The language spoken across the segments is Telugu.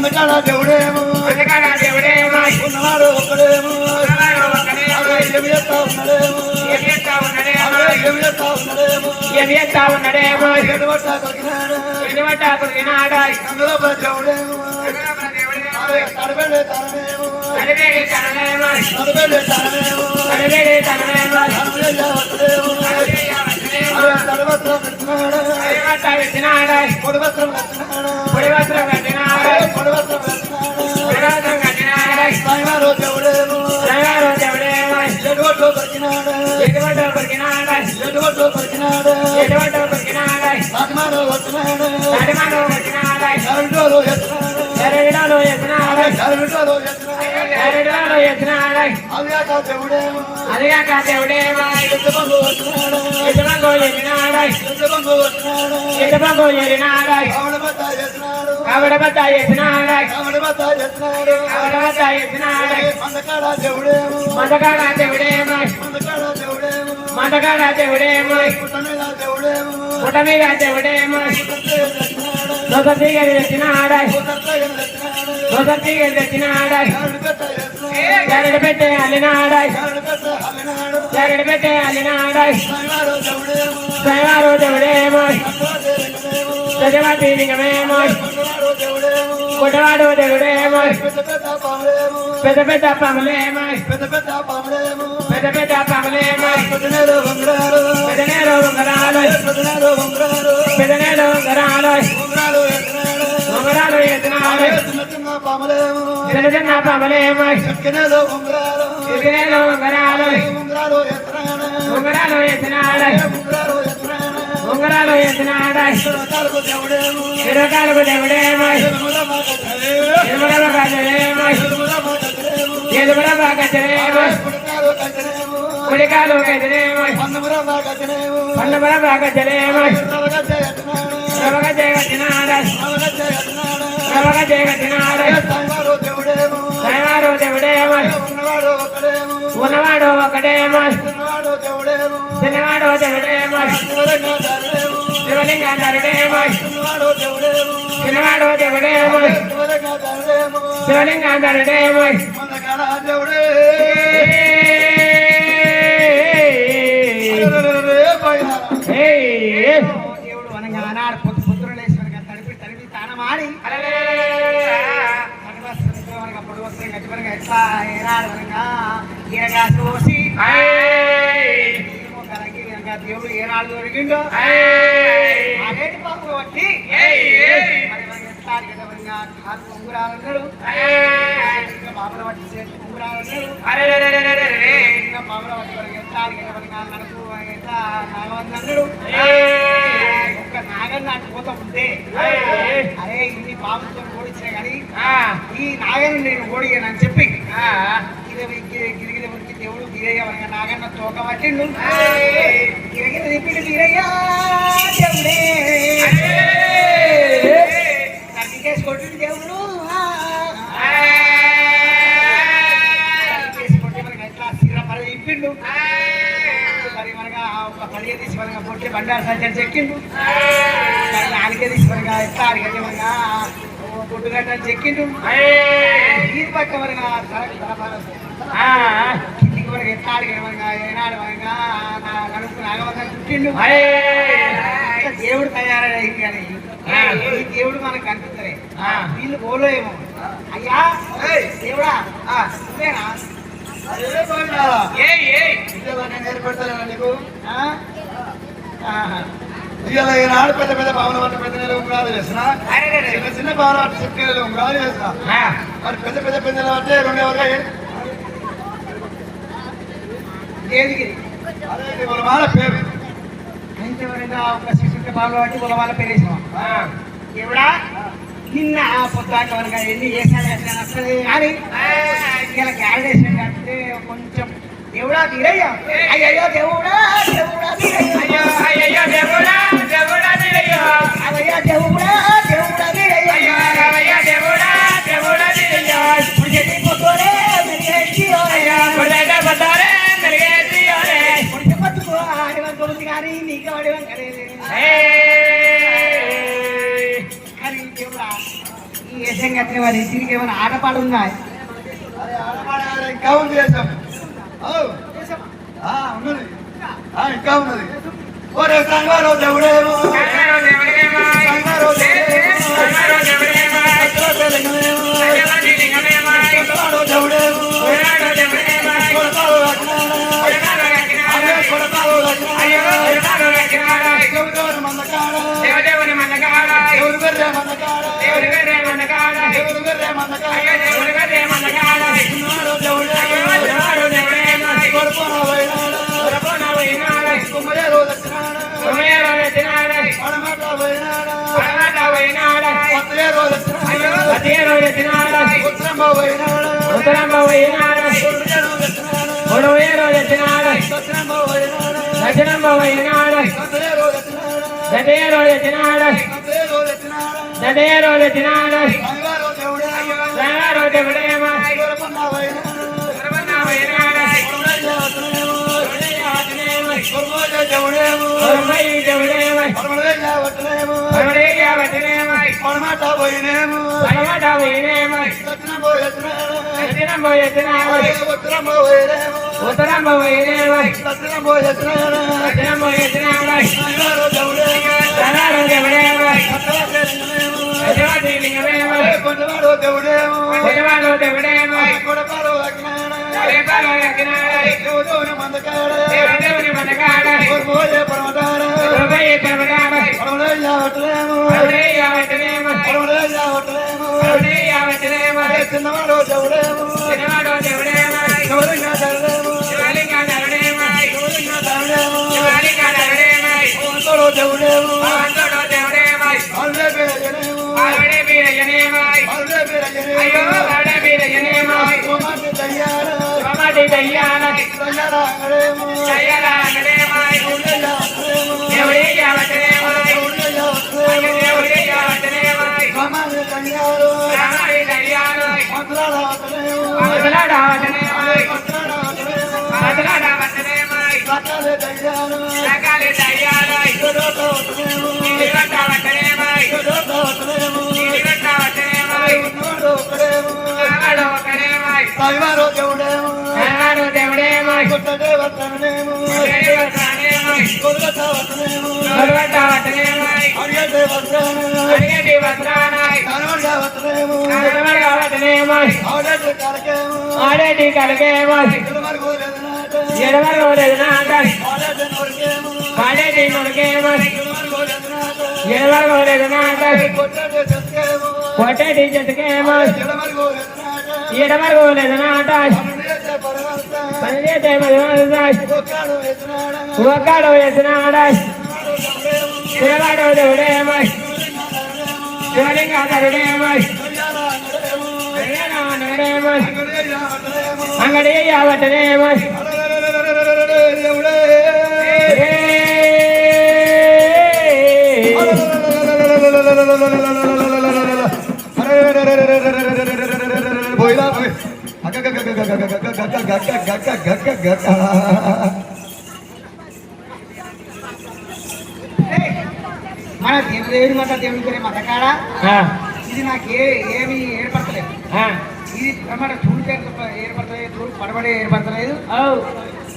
మందకాడ దేవుడేమో ఉన్నవాడు ఒక్కడేమో ఏమి చేస్తా ఉన్నాడేమో ఎడవట్టా కొరికినాడు అందులో దేవుడేమో తడబెడే తనమేమో తడవత్రం పెట్టినాడు పొడివత్రం కట్టినాడు దేవుడేమో ఎడవట్లో కొరికినాడు సాటిమాలో వచ్చినాడు అదిగాక దేవుడేమో కవడబద్ద చేసినాడు మందకాడ దేవుడేమో పుట్ట మీద దేవుడేమో దొసతీగలు తెచ్చినాడు జరడు పెట్టే అల్లినాడు శనివారు దేవుడేమో గజవతి లింగమేమో పుట్టవాడు దేవుడేమో పెద్ద పెద్ద పాములేమో పెద్దనేరు ఉంగరాలు ఉంగరాలు ఎత్తినాడు చిన్న చిన్న పాములేమో ఉంగరాలు ఎత్తినాడు ఇరకాలకు దేవుడేమో ఎదుగుల బాగేమో కుడికాలు గజనేమో పన్నముల బాగేమో శనివారు దేవుడేమో ఉన్నవాడు ఒకడేమో శనివాడు దేవుడేమో శివలింగాధరుడేమో శివలింగాధరుడేమో దేవుడు అనగా ఆనాడు పుత్రులేశ్వరంగా తడిపి తానమాడి పొడివస్త్రం గట్టిపరంగా ఎట్లా ఏనాడు వరంగా ఈరగా చూసి దేవుడు ఏనాడు దొరికిండో అదేటి పాపం బట్టి ఉంగురాలన్నాడు పాపల బట్టి చేతి ఉంగురాలన్నాడు పాపల బట్టి నడుపు నాగవన్నాడు ఒక్క నాగన్న అట్టుపోతా ఉంటే అరే ఇన్ని పాపలతో ఓడించినా కానీ ఈ నాగన్న నేను ఓడిగానని చెప్పి గిరిగిరి ఉనికి దేవుడు గిరయ్య వరంగా నాగన్న తోక పట్టిండు గిరగిరి తిప్పిడు గిరయ్య దేవుడే కేసు కొట్టిండు దేవుడు కేసు కొట్టి మనకి ఎట్లా సిర పరి తిప్పిండు మరి మనగా ఒక పడియ తీసి మనగా పొట్టి బండారు సంచరి చెక్కిండు నాలుగే తీసి మనగా ఎట్లా అడిగట్టే మనగా పొట్టు గట్టని చెక్కిండు ఈ పక్క మనగా కిందికి మనకి ఎట్లా అడిగాడు మనగా ఏనాడు మనగా నడుపు నాగవంగా చుట్టిండు దేవుడు తయారయ్యింది కానీ ఈ దేవుడు మనకు కనిపిస్తలే వీళ్ళు పోలో ఏమో అయ్యా దేవుడా నువ్వేనా ఏర్పడతానా నీకు ఇవాళ ఈనాడు పెద్ద పెద్ద భావన పట్ల పెద్ద నెల ఉంగరాలు చేసిన చిన్న చిన్న భావన పట్ల చెట్టు నెల ఉంగరాలు చేసిన మరి పెద్ద పెద్ద పెద్ద నెల అంటే రెండు ఎవరు దేవిగిరి అదే వాళ్ళ పేరు ఇంతవరంగా ఒక శిశువుకి భావన బట్టి వాళ్ళ పేరు వేసినాం దేవుడా నిన్న పొద్దాక వరకు ఎన్ని చేశాను వస్తుంది కానీ ఇలా క్యాలిడేషన్ అంటే కొంచెం దేవుడా తీరయ్యా అయ్యో దేవుడా దేవుడా తీరయ్యా అయ్యో దేవుడా దేవుడా తీరయ్యా అయ్యో దేవుడా దేవుడా తీరయ్యా అయ్యో దేవుడా దేవుడా తీరయ్యా పుడిచి పోతోరే మెరిగేసి ఓరయ్యా పుడట పతారే మెరిగేసి ఓరే పుడిచి పట్టుకో ఆడివంక ఉంది కానీ నీకు ఆడివంక లేదు కానీ దేవుడా ఈ ఏసం కట్టిన వాడి దీనికి ఏమైనా ఆటపాడు ఉందా? అరే ఆడపాడాలి ఇంకా ఉంది దేశం. ఉన్నది ఇంకా ఉన్నది. ఒరే సంగారో దేవుడేమో సంగారో దేవుడేమో చిన్నవాడో దేవుడేమో ఆడేటి కలకేమో ఎడవలేదు నాట ఆడేటి నొరికేమో ఎడవలేదు నాట కొట్టేటి చెట్టుకేమో ఎడవలేదు నాట పని చేసే ఒక్కడు వేసినాడ శివగాడు దేవుడేమో శివలింగాధరుడేమో అంగడి యావటనేమో మన దేవుడు మాట దేవుడి పేరే మతకాడ ఇది ఏమి ఏర్పడతలేదు. ఇది మన చూడు పేరు ఏర్పడతలేదు, చూడు పడబడి ఏర్పడతలేదు.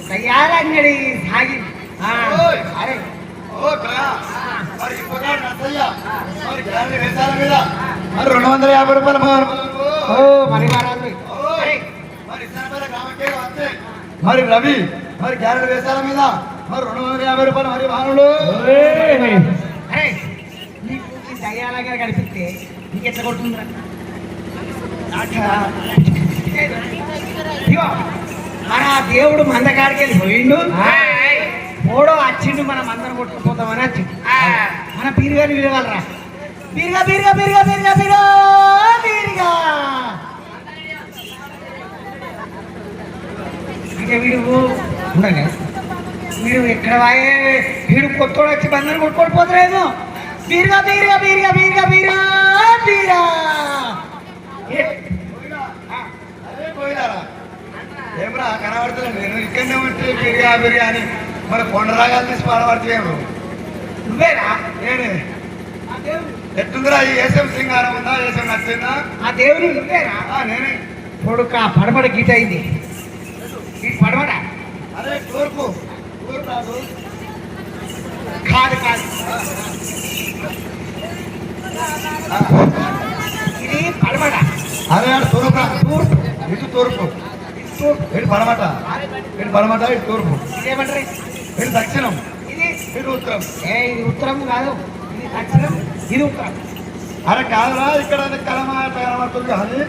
దయ్యాలంగడి సాగింది. అరే మరి 250 రూపాయలు మరి మారాలి. మరి రవి మరి గ్యారెంటీ వేసాల మీద మరి 250 రూపాయలు మరి వాహనులు. అరే నీకు ఈ దయ్యాలంగా కనిపిస్తే నీకెట్లా కొడుతుందిరా? మన దేవుడు మందకాడికి వెళ్ళి పోయిండు, ఓడో వచ్చిండు, మనం అందరం కొట్టుకుపోతామని వచ్చిండు. మన పీరుగాని విడవాలరా, పీరుగా పీరుగా పీరుగా పీరుగా పీరుగా పీరుగా అంటే వీడు ఎక్కడ వాయే వీడు కొట్టుకోడు వచ్చి బందరు కొట్టుకోడు పోతలేదు. పీరుగా పీరుగా పీరుగా పీరుగా పీరుగా పీరా ఏమరా కనబడుతున్నాను నేను ఇక్కడనే ఉంటే బిర్యా బిర్యానీ మరి కొండ రాగాలు తీసి పాడబడుతున్నాను. నువ్వేనా? నేనే. ఎట్టుందిరా ఈ ఏసం సింగారం ఉందా ఏసం నచ్చిందా ఆ దేవుని నువ్వేనా నేనే కొడుక పడమడ గీత అయింది ఈ పడమడ అరే తూర్పు తూర్పు రాదు కాదు కాదు ఇది పడమట అరే తూర్పు రాదు తూర్పు ఇటు తూర్పు ఇది తూర్పు ఇటు పడమట ఇటు పడమట ఇటు తూర్పు ఇదేమంటారు ఇటు దక్షిణం ఇది ఇటు ఉత్తరం ఇది ఉత్తరం కాదు ఇది దక్షిణం ఇది ఉత్తరం అరే కాదురా ఇక్కడ కలమాట కనబడుతుంది కానీ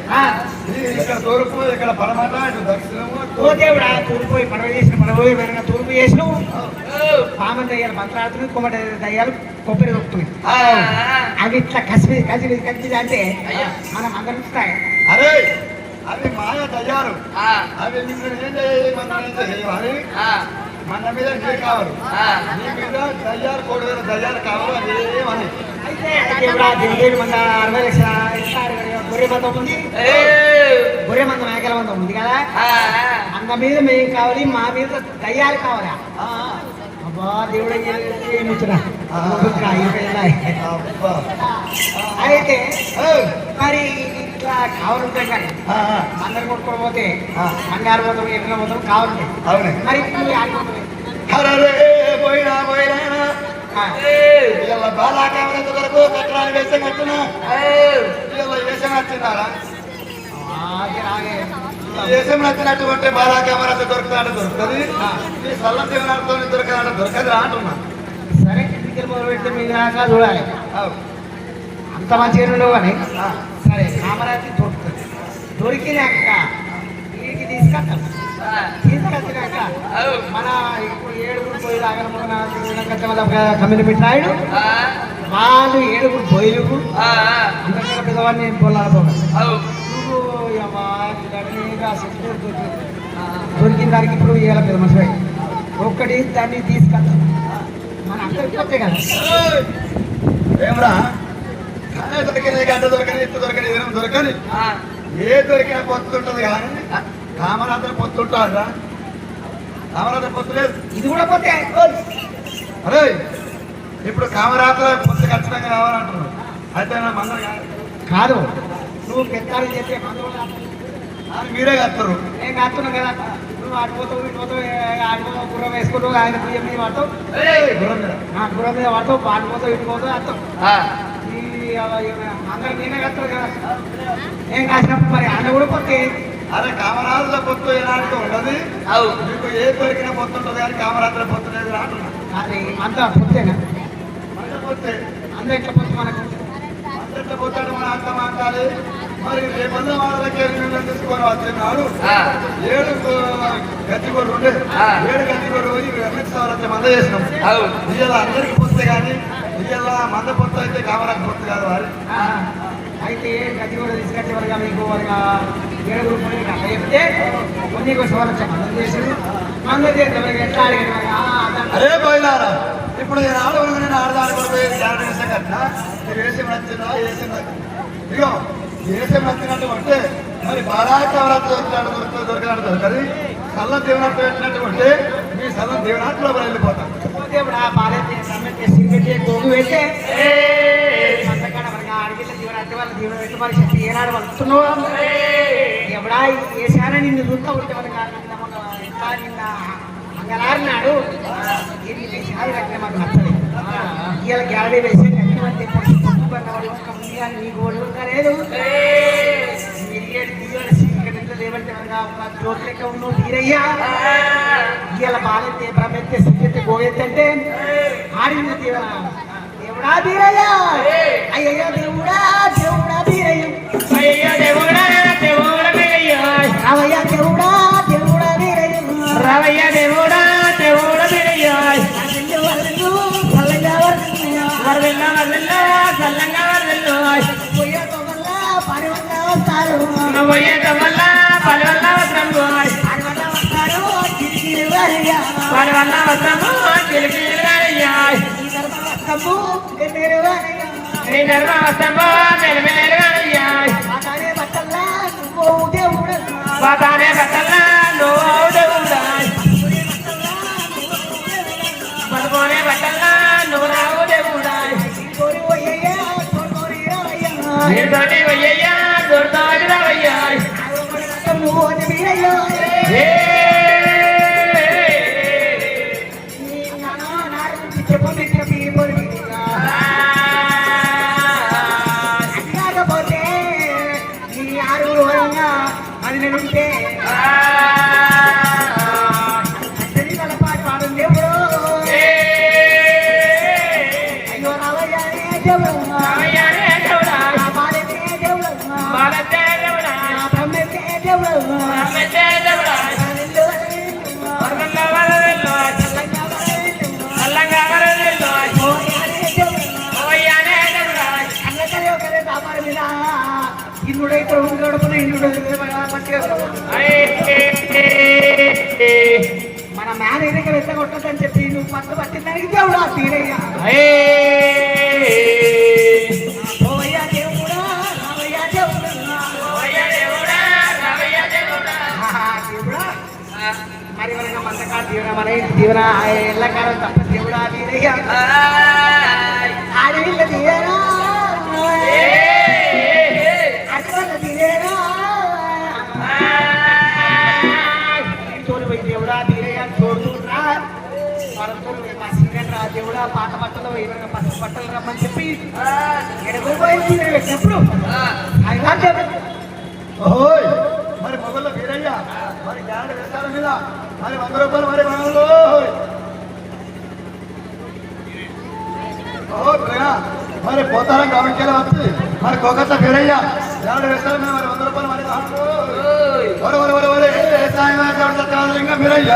ఇక్కడ తూర్పు ఇక్కడ పడమట ఇటు దక్షిణము ఓ దేవుడా తూర్పు పోయి పడవ చేసిన పడవ వెనక తూర్పు చేసిన పామన దయ్యాలు మంత్రాడుతున్నాయి కొమ్మట దయ్యాలు కొబ్బరి దొక్కుతున్నాయి అవి ఇట్లా కసిమి అంటే మనం అందరిస్తాయి అరే అవి మాయ దయ్యాలు అవి నిన్ను ఏం చేయాలి మన మీద నీరు కావాలి నీ మీద దయ్యాలు 3,000 దయ్యాలు కావాలి అది ఏమని దేవుడు మన 60 లక్షల గొర్రె మందం ఉంది గొర్రె మందం మేకల మందం ఉంది కదా అంత మీద మేము కావాలి మా మీద దయ్యాలు కావాలా అబ్బా దేవుడు ఏమిచ్చిన అయితే మరి ఇట్లా కావాలంటే కానీ అందరు కొట్టుకోకపోతే బంగారు పోతాం ఎట్లా పోతాం కావాలంటే అవునే మరి ఇప్పుడు ఆడిపోతుంది పోయినా పోయినా ఇలా బాగా కావాలంత వరకు కట్టడానికి వేసం కట్టినా ఇలా వేసం వచ్చిందారా దేశం నచ్చినట్టు ఉంటే బాలా కెమెరా దొరుకుతాడు దొరుకుతుంది ఈ సల్ల జీవనాలతో దొరకదంటే దొరకదు అంటున్నా సరే టికెట్ మొదలు పెడితే మీ దాకా చూడాలి అంత మంచిగా ఉండవు కానీ సరే కామరాజీ దొరుకుతుంది దొరికినాక ఇంటికి తీసుకొస్తాం తీసుకొచ్చినాక మన ఇప్పుడు 7 పోయి లాగా కమ్యూని పెట్టాడు వాళ్ళు 7 పోయిలు అందరికన్నా పెద్దవాడిని పొలాలు దొరికిన దానికి ఇప్పుడు ఇవ్వాలి పెద్ద మనిషి ఒక్కటి దాన్ని తీసుకెళ్తాం మన అందరికి కొత్తే కదా ఏమరా దొరికినది గంట దొరకని ఇత్తు దొరకని ఏదైనా దొరకని ఏ దొరికినా పొత్తుంటది కానీ కామరాత్రి పొత్తుంటారా కామరాత్రి పొత్తు లేదు ఇది కూడా పోతే అరే ఇప్పుడు కామరాత్రి పొత్తు ఖచ్చితంగా కావాలంటున్నావు అయితే నా మందం కాదు నువ్వు పెద్దాలు చేసే మీరే కడతారు నేను కాస్తున్నాను కదా నువ్వు ఆడిపోతావు ఇటుపోతావు ఆడిపోతావు గుర్రం వేసుకుంటావు ఆయన బియ్యం మీద పడతావు గుర్రం మీద పడతావు ఆడిపోతావు ఇటుపోతావు వస్తావు అందరు నేనే కడతావు కదా నేను కాసినప్పుడు మరి ఆయన కూడా పోతే అరే కామరాజుల పొత్తు ఎలాంటి ఉండదు మీకు ఏ దొరికినా పొత్తు ఉంటుంది కానీ కామరాజుల పొత్తు లేదు అంటున్నా అది అంతా పొత్తేనా పొత్తే అందరూ ఎట్లా పొత్తు మనకు అందరిలో పోతాడు మన అర్థం మాట్లాడాలి మరి రేపొంద వాళ్ళకి తీసుకొని వచ్చినాడు 7 గచ్చిగొర్రు ఉండే 7 గచ్చిగొర్రు పోయి ఎంఎస్ మంద చేసినాం ఇవాళ అందరికి పొత్తే కానీ ఇవాళ మంద పొత్తు అయితే కామరాజు పొత్తు కాదు వారి అయితే గది కూడా తీసుకొచ్చేవారుగా మీకు వారుగా 7 రూపాయలు అట్లా చెప్తే కొన్ని కోసం మందం చేసారు మందం చేస్తే ఎట్లా అడిగిన అరే పోయినారా ఇప్పుడు నేను ఆడవరకు ఆడదాడుకోపోయేది కట్టినా వేసి నచ్చిందా వేసి ఇగో వేసి నచ్చినట్టు అంటే మరి బాగా కవరాత్రి దొరికినట్టు దొరకదు సల్ల దీవనాత్రం పెట్టినట్టు అంటే మీ సల్ల దీవనాత్రలో వెళ్ళిపోతాం గోగు వెళ్తే ఆడికి దీవనాత్రి వాళ్ళ దీవెన పెట్టి మరి శక్తి ఏనాడు వస్తున్నావు ఎవడా వేసాన నిన్ను చూస్తా ఉంటే ఎట్లా నిన్న అంగలారినాడు మాకు నచ్చలేదు ఇవాళ గ్యాలరీ వేసి నీకు లేదు జోట్ లెక్క ఉన్నావు తీరయ్యా ఇవాళ బాలెత్తే బ్రహ్మెత్తే సిగ్గెత్తే గోయెత్తంటే ఆడింది దేవుడా తీరయ్యా అయ్యయ్యా దేవుడా దేవుడా తీరయ్య అయ్యయ్యా దేవుడా దేవుడా తీరయ్య రావయ్య దేవుడా దేవుడా తీరయ్య రావయ్య దేవుడా దేవుడా తీరయ్య బట్టల్లా నువ్వు రావు దేవుడా నీతోటి వయ్యయ్యా దొరతాడు రావయ్యా నువ్వు అని వీరయ్యో చెప్పు కాకపోతే నీ ఆరుగురు వరంగా అది నేనుంటే పాటు పాడం దేవుడు అయ్యో రావయ్యానే దేవుడు బాలకే దేవుడు బ్రహ్మకే దేవుడు ఇందుడైతే గడపన ఇందుడు మన మేనేజర్ ఎత్తగొట్టదని చెప్పి నువ్వు పట్టు పట్టిందానికి దేవుడా తీరయ్యా ఓయ్యా దేవుడా రావయ్యా దేవుడా దేవుడా మరి ఎవరైనా మందకాడ దీవెన మన ఇంటి దీవెన ఎల్లకాలం తప్ప దేవుడా తీరయ్యా ఆడవిల్ల తీరేనా దేవుడా పాత బట్టలు ఎవరైనా పసుపు బట్టలు రమ్మని చెప్పి ఎడగోపోయినప్పుడు ఓయ్ మరి మొగల వీరయ్య మరి గ్యారెంటీ వేస్తాల మీద మరి 100 రూపాయలు మరి మనలో మరి పోతారా గవర్నమెంట్ వచ్చి మరి కోకట్ల వీరయ్య గ్యారెంటీ వేస్తాల మీద మరి 100 రూపాయలు మరి ఇంకా వీరయ్య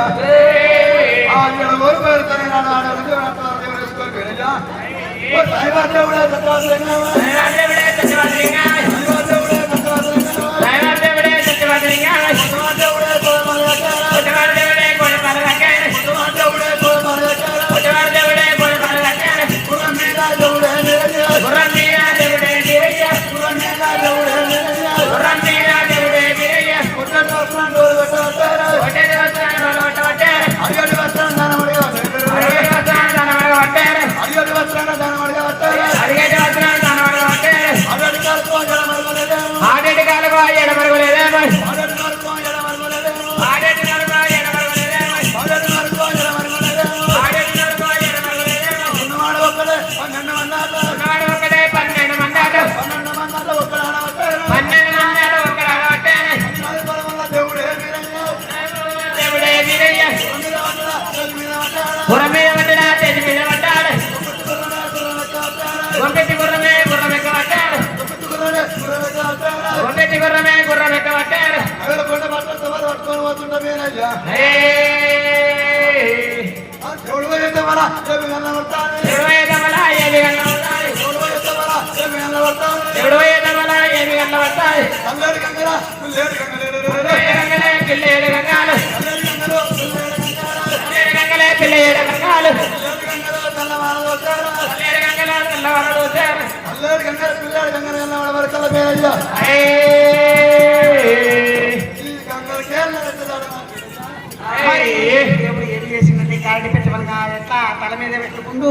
కారడి పెట్టమనగా ఎట్లా తల మీద పెట్టుకుంటూ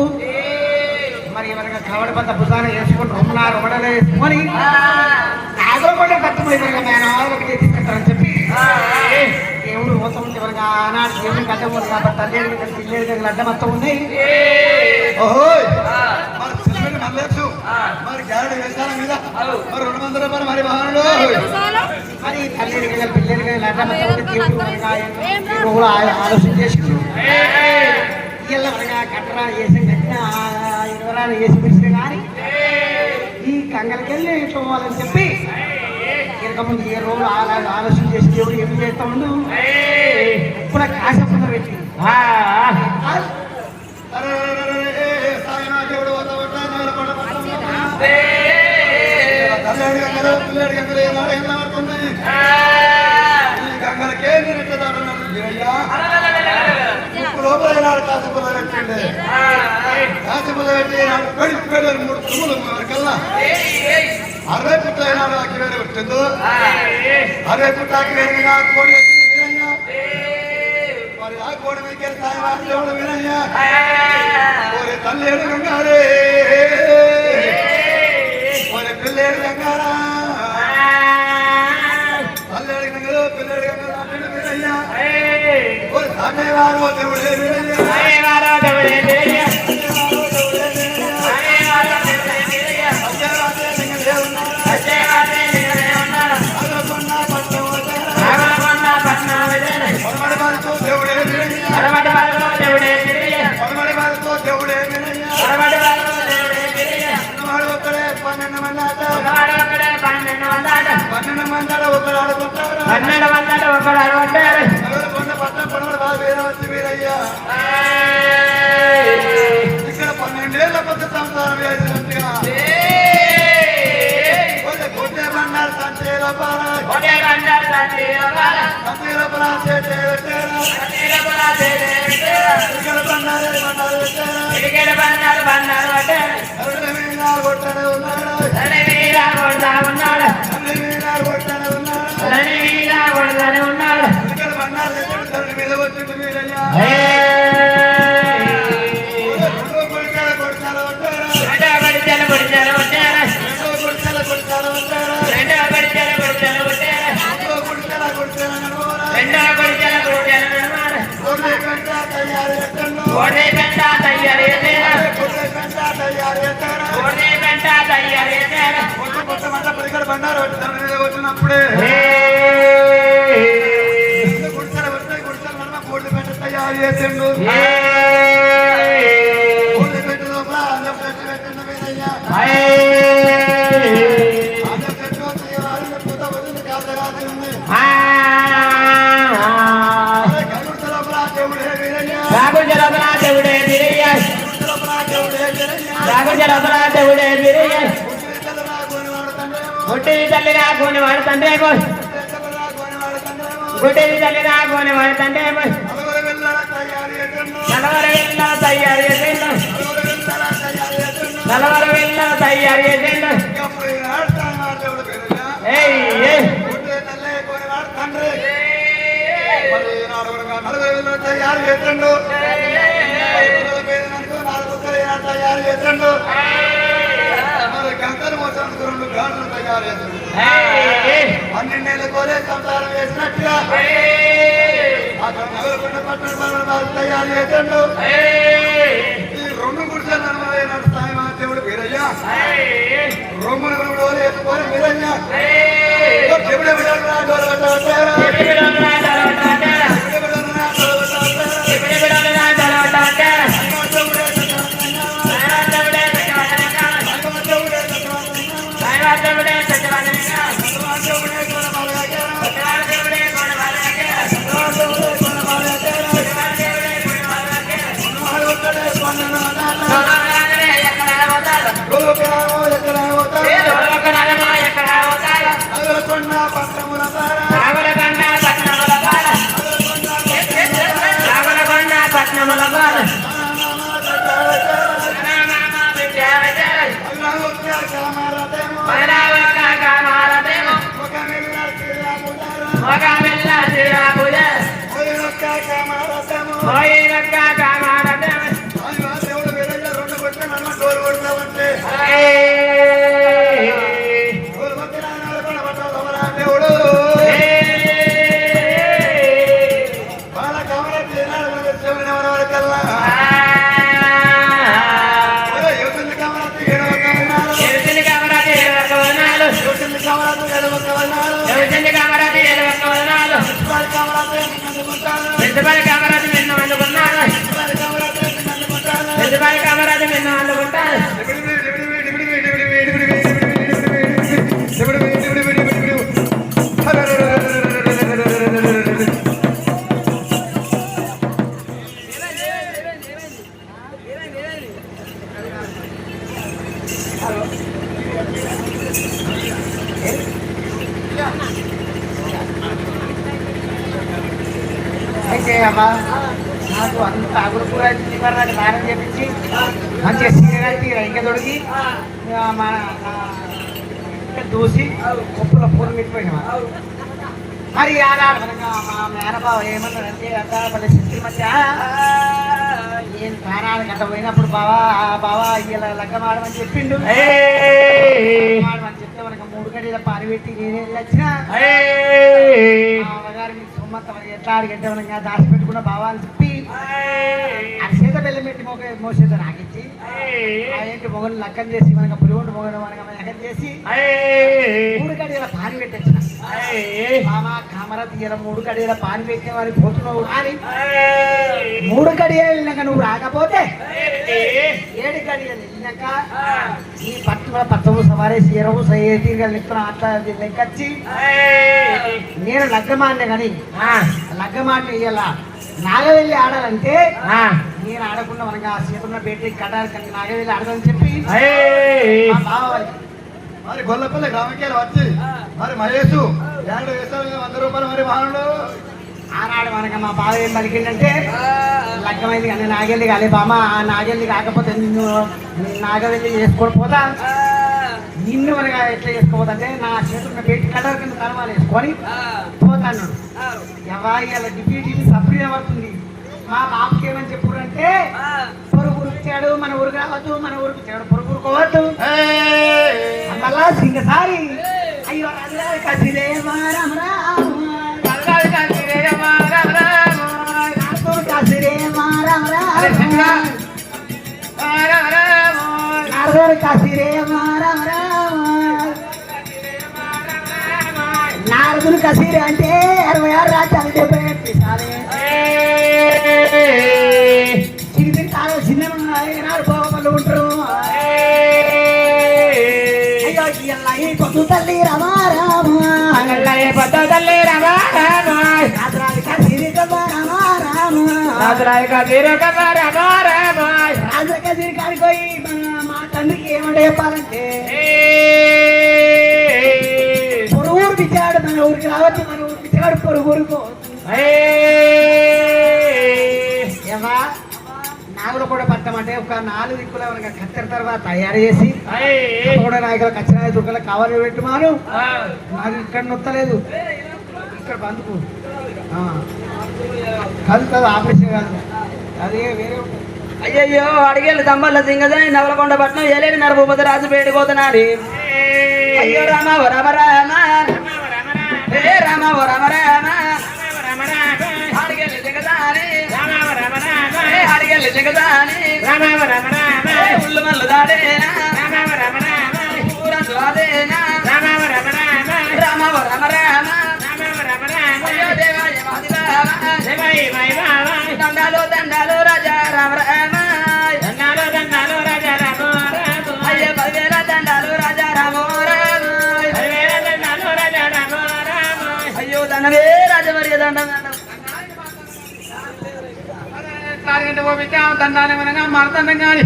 మరి ఎవరిగా కవడ బద్ద భుజాన వేసుకుని రొమ్మడలు వేసుకొని నాగరపడ్డ కట్టుబడి మేనవాళ్ళకి తీసుకుంటారని చెప్పి దేవుడు పోతా ఉంది ఎవరిగా ఆనాడు దేవుడు గడ్డ ఉంది కాబట్టి తల్లి పిల్లేరు దగ్గర అడ్డ మొత్తం ఉన్నాయి మరి గ్యారెంటీ వేస్తాల మీద మరి 200 రూపాయలు మరి వాహనంలో మరి తల్లి దగ్గర పిల్లేరు దగ్గర అడ్డ మొత్తం ఉంది దేవుడు ఆలోచన చేసుకుంటూ కట్టరా వేసి కట్టిన 20 వేసి పిలిచిన కానీ ఈ కంగలకెళ్ళి పోవాలని చెప్పి ఇంతకుముందు 7 రోజులు ఆలోచన చేసి దేవుడు ఏమి చేస్తా ఉండు ఇప్పుడు కాసేపు పెట్టి కాసిపుల్ల పెట్టి 3 తుమ్ములు కల్లా 60 పుట్ల అయినాడు అక్కివేరు వచ్చిందో 60 పుట్ల అక్కివేరు కోడి మరి ఆ కోడి మీకు దేవుడు వినయ్యా తల్లేడు గంగారే పిల్లేడు గంగారా అన్నాడు అన్నాడు ఒకడు అడగొట్టారు పట్టణ పడవలు బాగా వేరే వచ్చి మీరయ్యా ఇక్కడ 12 ఏళ్ల కొత్త సంసారం వేసినట్టుగా కొట్టే బండారు సంచే లోపల కొట్టనే ఉన్నాడు మీద వచ్చింది మీరయ్యా బండారు వచ్చినప్పుడే గుడిసెలు వస్తాయి గుడిసెలు మన కోళ్ళు పెట్ట తయారు చేసిండు కోళ్ళు పెట్టు లోపల అన్నం పెట్టి పెట్టిన మీదయ్యా అన్నం పెట్టు పూత వదిలి కాదు రాసింది గుడిసె లోపల దేవుడే మీరయ్యా గుడ్డి తల్లి రాకొని వాడుతంటే గుడ్డి తల్లి రాకొని వాడుతంటే నలవర వెళ్ళ తయారు చేసిండు నలవర వెళ్ళ తయారు చేసిండు తయారు చేసిండు తయారు చేసిండు గంటలు మోసానికి 2 గాడులు తయారు చేసిండు 12 ఏళ్ళ కోరే సంసారం వేసినట్టుగా అక్కడ నగరకుండా పట్టణ తయారు చేసిండు ఈ 2 గుడిసెలు నడుస్తాయి మా దేవుడు వీరయ్యా రొమ్మును వేసుకొని వీరయ్యా అయితే అమ్మా నాకు అంత అగుడు కూర నాకు దానం చేపించి మంచిగా సీరగట్టి రైక తొడిగి దూసి ఉప్పుల పూలు పెట్టిపోయినా మరి ఆనాడు మా మేనబావ ఏమన్నాడంటే అక్క వాళ్ళ శక్తి మధ్య ఏం ప్రాణానికి అట్లా పోయినప్పుడు బావా ఇలా లగ్గం ఆడమని చెప్పిండు ఆడమని చెప్తే మనకు 3 గడియల పాలు పెట్టి నేను వచ్చిన అమ్మగారు మీకు సొమ్మంత ఎట్లా అడిగంటే మనకి దాచిపెట్టుకున్న బావా అని చెప్పి అది సీత బెల్లం పెట్టి మోసేత నాకిచ్చి ఏంటి మొగలు లగ్గం చేసి మనకు పులిగొండు మొగలు మనకు లగ్గం చేసి 3 గడియల పాలు పెట్టొచ్చిన బామా కామరా తీయడం 3 గడియల పాలు పెట్టిన వారికి పోతున్నావు కానీ 3 గడియలు వెళ్ళినాక నువ్వు రాకపోతే 7 అడిగి వెళ్ళినాక ఈ పట్టము సవారే సీరవు తీరుగా లెక్కన అట్లా లెక్కచ్చి నేను లగ్గమాన్నే కానీ లగ్గమాన్ని ఇయ్యాల నాగవెల్లి ఆడాలంటే నేను ఆడకుండా మనకి ఆ సీతన్న పెట్టి కట్టాలి కానీ నాగవెల్లి ఆడదని చెప్పి మా బావ వాళ్ళకి మరి గొల్లపల్లి గ్రామకేలు వచ్చి మరి మహేష్ 2 వేసాలు 100 రూపాయలు మరి వాహనంలో ఆనాడు మనకి మా బావ ఏం పలికిందంటే లగ్గమైంది కానీ నాగెల్లి కాలే బామ ఆ నాగెల్లి కాకపోతే నిన్ను నాగవెల్లి చేసుకోని పోతా నిన్ను మనగా ఎట్లా చేసుకోపోతుంటే నా చేతున్న పెట్టి కలర్ కింద కలవాలు వేసుకొని పోతాను ఇలా డిప్యూటీ సప్రీగా పడుతుంది మా బాబుకి ఏమని చెప్పురంటే పొరుగురు ఇచ్చాడు మన ఊరికి రావద్దు మన ఊరికి ఇచ్చాడు పొరుగురుకోవద్దు మళ్ళా సింగసారి అయ్యో కసిరే రామ కసిరే కసిరే నారదులు కసిరే అంటే 66 రాజ్యాలు చెప్పేసి చిన్న తాను చిన్న పోగలు ఉంటారు అయ్యో ఈ పొద్దు తల్లి పొద్దు తల్లి రాజకీయ కాడిపోయి మా తండ్రికి ఏమంటే చెప్పాలంటే పొరుగురు పిచ్చాడు మన ఊరికి రావచ్చు మన ఊరికి పిచ్చాడు పొరుగురుకు ఏమా నాగులు కూడా పట్టమంటే ఒక 4 దిక్కుల కత్తెర తర్వాత తయారు చేసి కూడా నాయకుల కచ్చరాయ దుర్గల కవర్ పెట్టుమాను నాకు ఇక్కడ నొత్తలేదు ఇక్కడ బందుకు కాదు కాదు ఆపరేషన్ కాదు అదే వేరే అయ్యయ్యో అడిగేళ్ళు తమ్మల్ల సింగజని నవలకొండ పట్నం ఏలేని నరభూపతి రాజు పేడిపోతున్నాడు అయ్యో రామ ఓ రామ రామ హే రామ ఓ రామ రామ అడిగేళ్ళు సింగజాని అడిగేళ్ళు సింగజాని ఉళ్ళు మల్లు దాడేనా ఊరందు అదేనా రామ ఓ రామ రామ అయ్యో దేవాయ దండాలు దండాలు రాజా రామ రామ అయ్యో 10,000 దండాలు రాజా రామ రామ అయ్యో దండమే రాజమర్య దండం దండాన్ని మనగా మారుతాం కానీ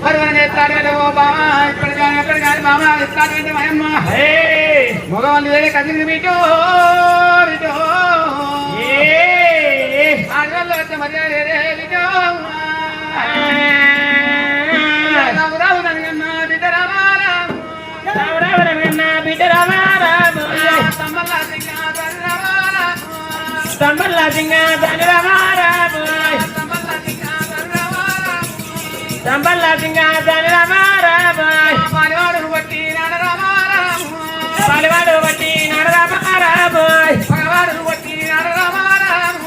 మరి మనం ఎత్తాడంటే ఓ బామా ఇప్పుడు కానీ ఎక్కడ కానీ బామా ఎత్తాడంటే మయమ్మ మగవాళ్ళు వేరే కదిలి మీటో ఆడవాళ్ళు వచ్చే మర్యాద మీటో రావు నన్ను బిడ్డ రామారాము తమ్మల్లా సింగా ధని రామారాము సంబల్లా సింగా ధని రామారాము పలివాడు బట్టి నడ రామారాము పలివాడు బట్టి నడ రామారాము పగవాడు బట్టి నడ రామారాము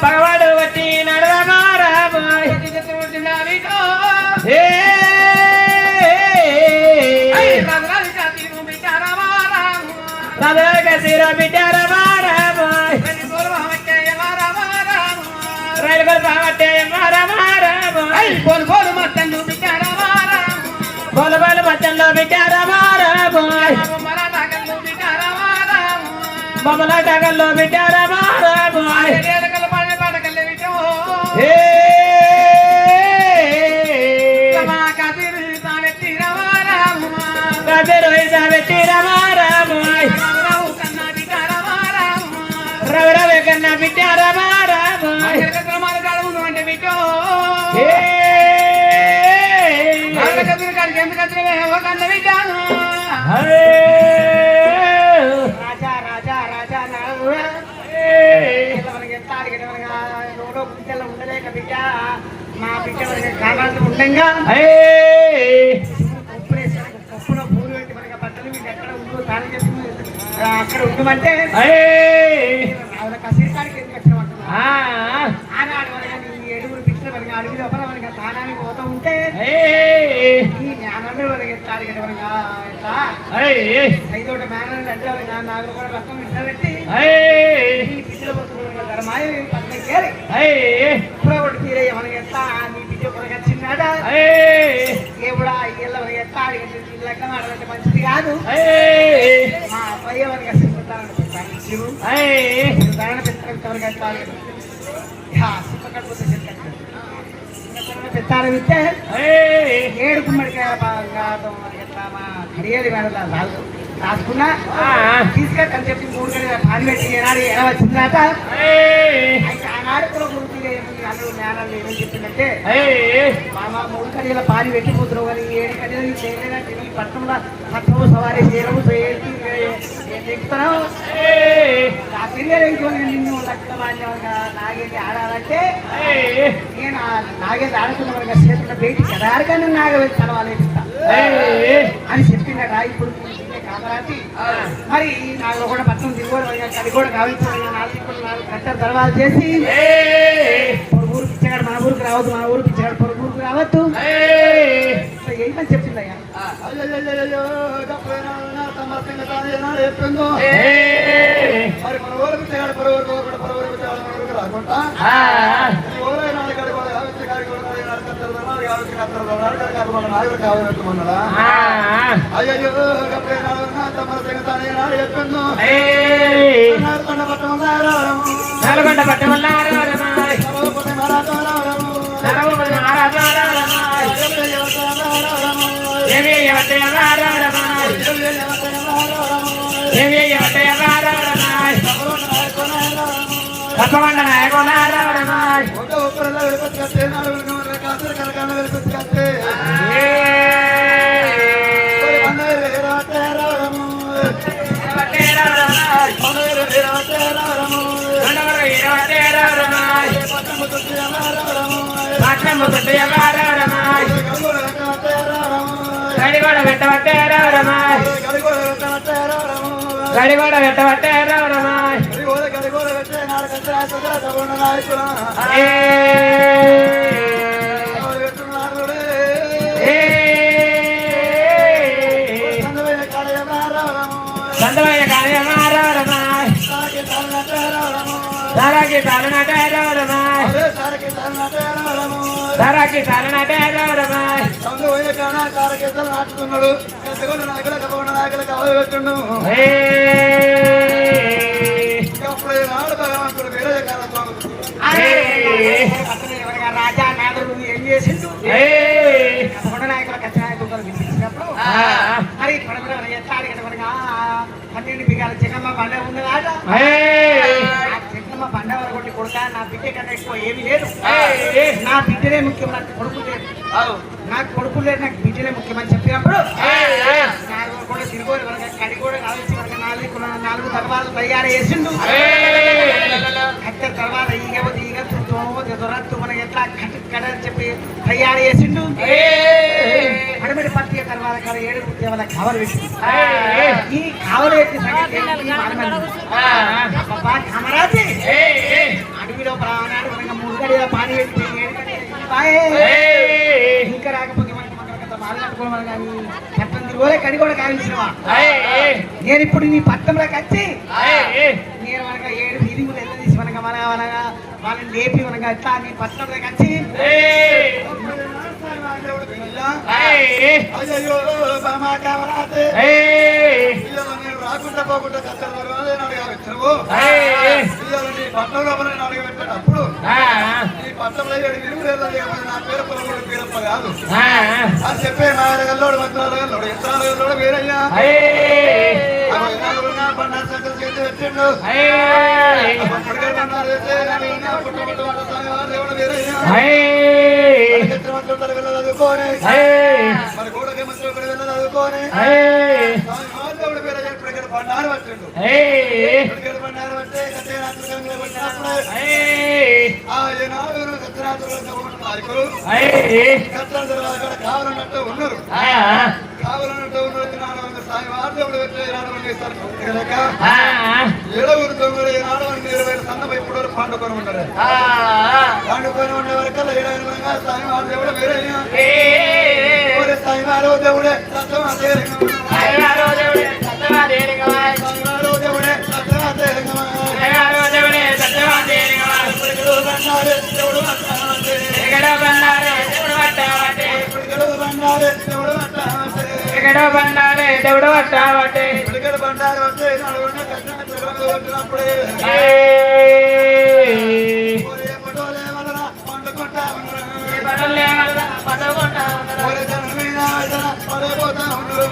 పగవాడు బట్టి నడ రామారాము రాజరాజ బిడ్డ రామారాము రైలు బావట్టే రామారాము బోలు మట్టంలో బిడ్డ రామారాము బోలు మట్టంలో బిడ్డ రామారాము బొమ్మల టగల్లో బిడ్డ రామారాము రవి కన్నా బిడ్డ రామారాము అంటే బిడ్డ రాజా రాజా రాజా మనకి ఎంత అడిగిన రోడ్డు బిడ్డలు ఉండలేక బిడ్డ మా బిడ్డ మనకి కావాల్సి ఉండంగా కప్పులో పూలు పెట్టి మనకి బట్టలు మీకు ఎక్కడ ఉందో తాను చెప్పి అక్కడ ఉండమంటే కసిరికాడికి ఎందుకు వచ్చినమంటున్నా ఆనాడు మనకి ఈ 7 పిల్లలు మనకి అడవి లోపల మనకి తానానికి పోతూ ఉంటే ఈ జ్ఞానమే మనకి ఎట్లా అడిగిన మనకి ఎట్లా 5 మేనలు అంటే నాలుగు కూడా రక్తం ఇట్లా పెట్టి ఈ పిల్లలు పోతున్న కాదు మా అబ్బాయి వారికి సిద్ధతారని పెట్టాను శివు సిద్ధతారని పెట్టాలి పెట్టాలి విత్తే ఏడు గుమ్మడికాయ ఎట్లా మా కడియాలి రాసుకున్నా తీసుకెళ్ళి చెప్పి 3 గంటల పాలు పెట్టి ఏనాడు ఎలా వచ్చిందాక అయితే ఆనాడు కూడా గురించి అందరూ జ్ఞానాలు ఏమని చెప్పిందంటే మా 3 గంటల పాలు పెట్టిపోతున్నావు కానీ 7 గంటలు చేయలేదంటే నీ పట్టణంలో పట్టణం సవారీ చేయడము ఎక్కుతున్నావు ఆ పిల్లలు నిన్ను లక్షణమాన్యంగా నాగేది ఆడాలంటే నేను నాగేది ఆడుకున్న వారిగా చేతున్న బయటి కదారుగానే నాగవేది తలవాలేపిస్తా అని చెప్పిందట ఇప్పుడు మరి నాకు కూడా పట్టణం దిగుబడి కడి కూడా కావాల్సిన 4 కట్టలు తర్వాత చేసి పొరుగురు పిచ్చగాడు మన ఊరికి రావద్దు మన ఊరు పిచ్చగాడు పొరుగురికి రావద్దు ఏమని చెప్పిందయ్యా మరి మన ఊరు పిచ్చగాడు పొరుగురు రాకుండా అయ్యో నల్గొండ పట్టమల్లా తప్పకుండా గడిగోడ పెట్టబట్టారా గడిగోడ పెట్టబట్టారా సందవయ్య కార్యమారమాయ్ ధరకి తలనటారమాయ్ ధరకి తలనటారమాయ్ నాటుకున్నాడు నాయకులకు కావాలి భగవంతుడు వేరే కాలం రాజా నాదుడు ఏం చేసిండు నాయకుల కచ్చనాయకులు వినిపించినప్పుడు మరి ఎట్లాడి 12 బిగాల చెన్నమ్మ బండ ఉన్నదాట చెన్నమ్మ బండ వరకు కొట్టి కొడుక నా బిడ్డ కన్నా ఎక్కువ ఏమీ లేదు నా బిడ్డనే ముఖ్యం నాకు కొడుకు లేదు నాకు కొడుకు లేదు నాకు బిడ్డనే ముఖ్యమని చెప్పినప్పుడు కూడా తిరుగోలు వరకు కడి కూడా కావాల్సి వరకు 4 తలవాళ్ళు తయారు చేసిండు కట్టె తర్వాత ఈగ దొరత్తు మనకి ఎట్లా కడని చెప్పి తయారు చేసిండు అడబడి పత్తి తర్వాత 7 ఉద్యోగాల కవర్ వేసిండు ఈ కవర్ అమరాజీ అడవిలో ప్రాణాలు 3 గడిల పాని పెట్టి ఇంకా రాకపోతే మాట్లాడుకోవాలి కానీ పట్టణం తిరుగులే కడి కూడా కావించినవా నేను ఇప్పుడు నీ పట్టణంలోకి వచ్చి నేను మనక 7 ఫీలింగులు ఎంత తీసి మనక వాళ్ళని లేపి మనక ఎట్లా నీ పట్టణంలోకి వచ్చి రాకుండా పోకుండా పట్టణంలో పెట్టేటప్పుడు ఈ పట్టణంలో 7 విలువలు నా పేరు పొలగోడు పేరప్ప కాదు అని చెప్పే నాయనగల్లోడు మంత్రాలగల్లోడు యంత్రాలగల్లోడు వేరయ్యా బండారు సంఖ్యలు చేతి పెట్టిండు చదువుకోని మరి గోడకి మంత్రి చదువుకోని బండారు పట్టిండు బండారు పట్టే కావాలన్నట్టు ఉన్నారు కావాలన్నట్టు ఉన్నది సాయి వార్తలు ఏడవురు 20 సన్నపై ఇప్పుడు పండుకొని ఉంటారు పండుకొని ఉండే వరకల్లా ఏడవరంగా సాయి వారు దేవుడు వేరే సాయి వారు దేవుడే ఎడగడ బండారే దేవుడు పట్టావటే పిడికడ బండారు అంటే నడుగున్న కట్టిన పిల్లలు కొట్టినప్పుడే ఒరే పటోలే వదరా పండుకుంటా ఉండరా ఒరే జనం మీద వదరా పడిపోతా ఉండరా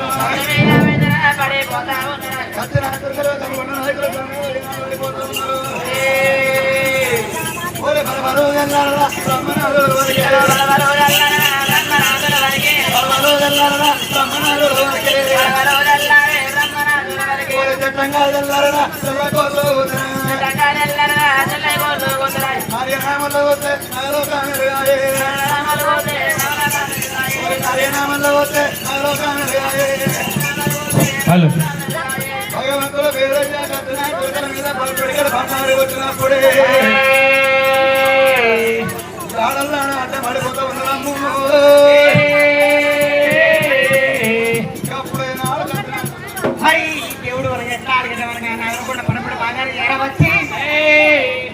కట్టిన పిల్లలు కనుగొన్న నాయకులు పడిపోతా ఉన్నారు ఒరే బలబలు ఎల్లారా బ్రహ్మనాడు వరికే బలబలు ఎల్లారా బ్రహ్మనాడు వరికే ఒరే జట్టంగా ఎల్లారా చెల్లకోలు హరినామలో వస్తే నరలోకానికి రాయే హరినామలో వస్తే నరలోకానికి రాయే హలో భగవంతుడు వేదజ్ఞ కట్టిన పిల్లల మీద పిడికడ బండారు వచ్చినప్పుడే ఆడల్లా అంటే పడిపోతా ఉన్నాము ఎప్పుడైనా మరి దేవుడు మనకి ఎట్లా అడిగేటవనగా నగరకుండా పనపడి బాగా ఏడవచ్చి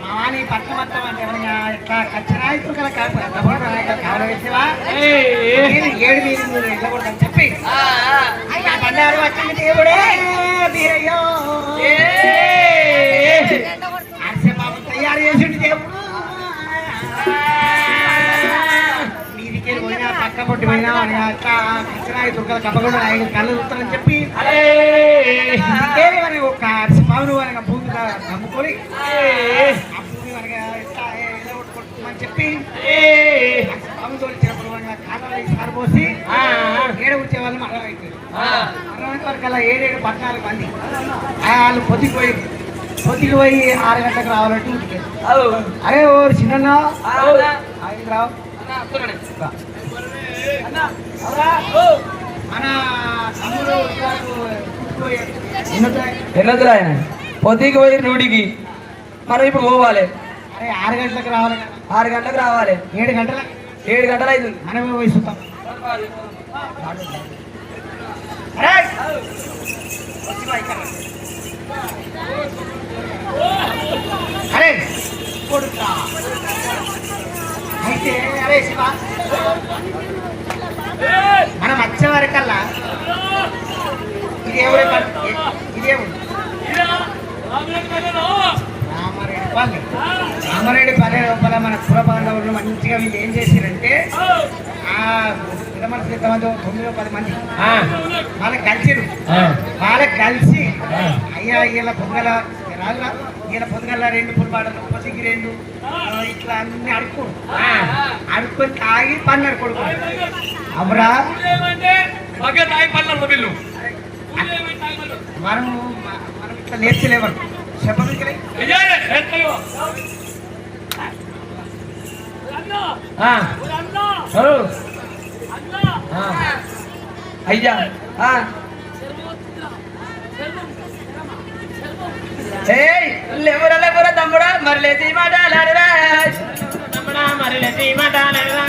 మాని పట్ల మొత్తం అంటే ఎవరిగా ఎట్లా ఖచ్చితంగా కదా కావాలి వేసేవా ఏడు మీరు మీరు వెళ్ళకూడదని చెప్పి అయ్యా బండారు వచ్చింది దేవుడే మీరయ్యో అరిసే బాబు తయారు చేసిండు దేవుడు మీదికి పోయినా పక్క పొట్టి పోయినా ఖచ్చితంగా దుర్గలు కప్పకుండా ఆయన కళ్ళు చూస్తారని చెప్పి మరి ఒక అరిసే బాబును అనగా భూమి నమ్ముకొని ఆ భూమి అనగా ఎట్లా కొట్టుకోమని చెప్పి బాబు తోలిచ్చినప్పుడు కాలంలో సారు పోసి ఏడ వచ్చే వాళ్ళు మరణమైపోయారు మరణమైన వరకు అలా 7-14 మంది వాళ్ళు పొద్దుకు పోయి 6 గంటలకు రావాలంటే ఇంటికి అరే ఓ చిన్న రావు మన తమ్ముడు ఎన్నొద్దురా ఆయన పొద్దుకి పోయి నూడికి మనం ఇప్పుడు పోవాలి. అరే 6 గంటలకు రావాలి కదా 6 గంటలకు రావాలి. 7 గంటల 7 గంటలు అవుతుంది. మనమే పోయి చూద్దాం. అరే కొడుకా అయితే అరే శివ మనం వచ్చే వరకల్లా ఇదేవుడే ఇదేవుడు రామారెడ్డి పల్లె లోపల మన పురపాండవులు మంచిగా వీళ్ళు ఏం చేశారంటే మనసు ఎంతమంది 9-10 మంది వాళ్ళకి కలిసిరు. వాళ్ళకి కలిసి అయ్యా వీళ్ళ పొద్దుగల రాళ్ళ వీళ్ళ పొద్దుగల 2 పులిపాటలు పొద్దుకి 2 ఇట్లా అన్ని అడుక్కొని తాగి పన్నారు కొడుకు అమరా మనం ఇట్లా నేర్చలేవారు చెప్పలేదు. అయ్యా లేవరా తమ్ముడా మరి లేచి మాట్లాడరా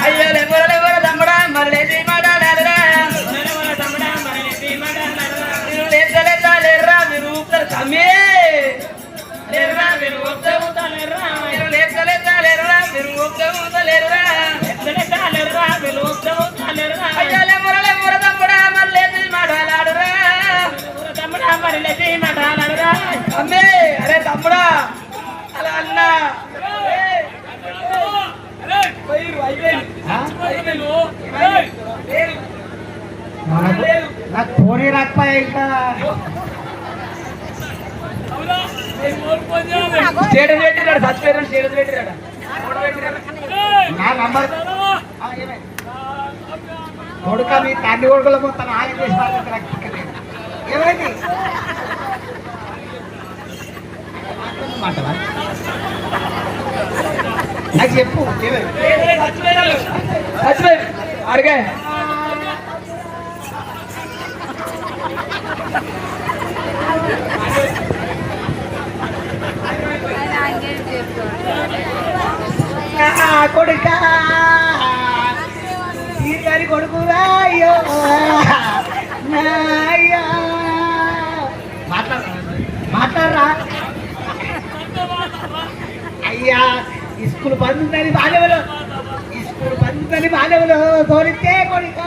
అయ్యో లేవరా తమ్ముడా మరి లేచి మాట్లాడరా మీరు లేరా మీరు ఊపుతారు తమ్మే లేరా మీరు ఊపుతాలేరా మీరు ఊపుతలేరా అయ్యో లేవరా తమ్ముడా మరి లేచి మాట్లాడరా అమ్మే అరే తమ్ముడా అలా అన్నా నాకు పోనీ రాకపోయా ఇంకా స్టేటస్ పెట్టిరాడు చచ్చిపోయారు స్టేటస్ పెట్టిరాడు నా నంబర్ కొడుక మీ తండ్రి కొడుకుల మొత్తం ఆయన చేసి ఏమైంది నాకు చెప్పు చచ్చిపోయారు అడిగా కొడుక గారి కొడుకురా అయ్యో మాట్లాడరా అయ్యా స్కూల్ బందని బాల్యములు తోలితే కొడుక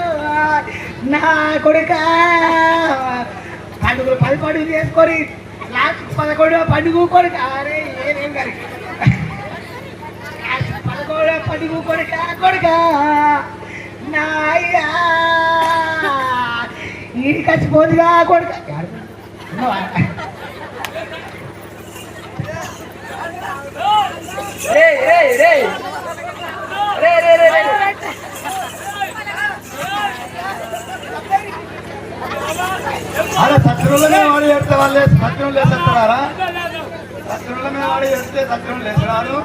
నా కొడుక పండుగలు 10 పండుగలు చేసుకొని లాస్ట్ 11 పండుగ కొడుక అరే ఏమేం గారి 11 పండుగ కొడుక నా అయ్యా ఈడి కచ్చిపోదుగా కొడుక అలా సత్యంలో మీద వాడి చెప్తే వాళ్ళు సత్యం లేసేస్తున్నారా? సత్యంలో మీద వాడి చెప్తే సత్యం లేచినారు.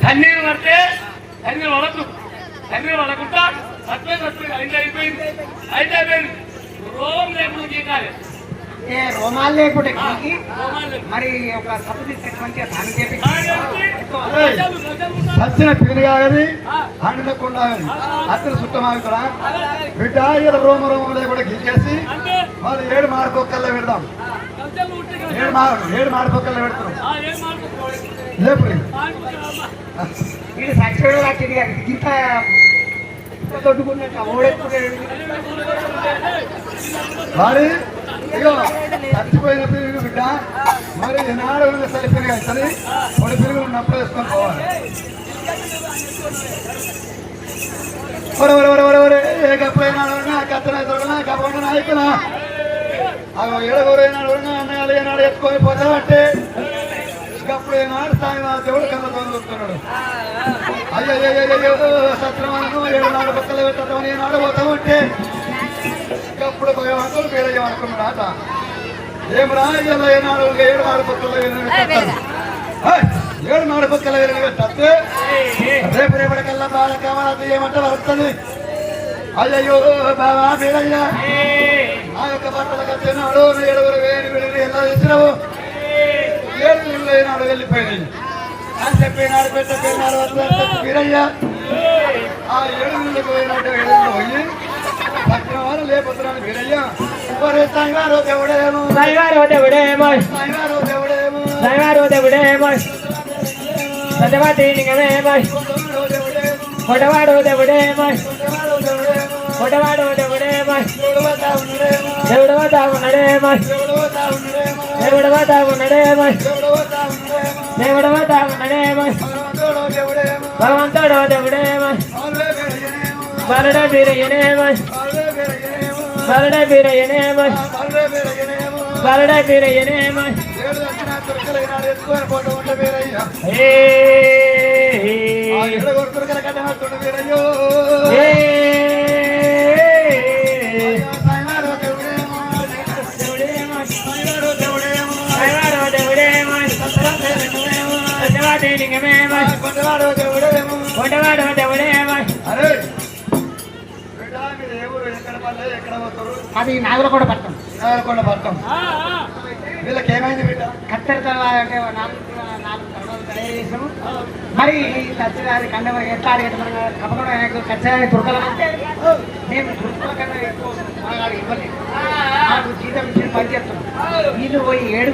తన్నీరు పడితే తన్నీరు వడకు తన్నీరు వడకుంటా సత్యం అయిపోయింది అయిపోయింది రోమ్ లేకుండా గీకాలి రోమాలు లేకుంటే మరి ఒక సబ్బు తీసుకొచ్చి మంచిగా స్నానం చేసి సచ్చిన పిగిలి కాగది అండకుండా అత్తలు చుట్టమాగుతారా బిడ్డ ఇలా రోమ లేకుండా గీకేసి వాళ్ళు 7 మార్కొక్కల్లో పెడదాం. 7 మార్కొక్కల్లో పెడతాం లేపు వీడు సచ్చిపోయాడు వచ్చింది ఇంత తొట్టుకున్నట్టు ఓడెత్తుకున్నాడు వాడి ఇగో చచ్చిపోయిన పిల్లలు బిడ్డ మరి నాడు సరి పిల్లలు అవుతుంది పొడి పిల్లలు ఉన్నప్పుడు వేసుకొని పోవాలి. ఏ కప్పుడైనా కత్తన దొరకనా కప్ప నాయకునా అగో ఏడగోరైనాడు అన్నగారు ఏనాడు ఎత్తుకొని పోతామంటే అప్పుడు ఏనాడు సాయం దేవుడు కళ్ళ దొరుకుతున్నాడు. అయ్యో సత్రమాను 7 నాడు పక్కల పెట్టడం ఏనాడు పోతామంటే అప్పుడు భగవంతుడు పేరయ్యమనుకున్నాడు ఆట ఏం రాయలో ఏనాడు 7 నాడు పక్కల 7 నాడు పక్కల పెట్టే రేపు రేపటికల్లా బాగా కావాలి ఏమంటే వస్తుంది. అయ్యో బాబా పేరయ్యా ఆ యొక్క బట్టలు కట్టినాడు 7 వేలు ఎలా చేసినావు 7 నెలలు అయినాడు వెళ్ళిపోయింది అని చెప్పినాడు పెట్టినాడు వీరయ్యా ఆ 7 నెలలకు పోయినట్టు 7 నెలలు పోయి పట్టిన వారు లేకపోతున్నాను వీరయ్యా సాయివారు దేవుడేమో సాయివారు దేవుడేమో సాయివారు దేవుడేమో సాయివారు దేవుడేమో సత్యవాది లింగమేమో కొడవాడు దేవుడేమో కొడవాడు దేవుడేమో దేవుడు వద్ద ఉన్నాడేమో దేవుడు వద్ద ఉన్నాడేమో దేవుడు వద్ద ఉన్నాడేమో భగవంతుడు దేవుడేమో బలడ వీరయ్యనేమో బలడ వీరయ్యనేమో బలడ వీరయ్యనేమో అది నాగులకొండ పట్టం నాగులకొండ పట్టం వీళ్ళకి ఏమైంది బిడ్డ కత్తెర అంటే 4 తయారు చేసాము మరి కచ్చరాది కండ ఎట్లా కప్పకుండా కచ్చరాది తురకలమంటే మేము తురకల కన్నా ఎక్కువ ఇవ్వలేదు నాకు జీతం ఇచ్చిన పని చేస్తున్నాం వీళ్ళు పోయి 6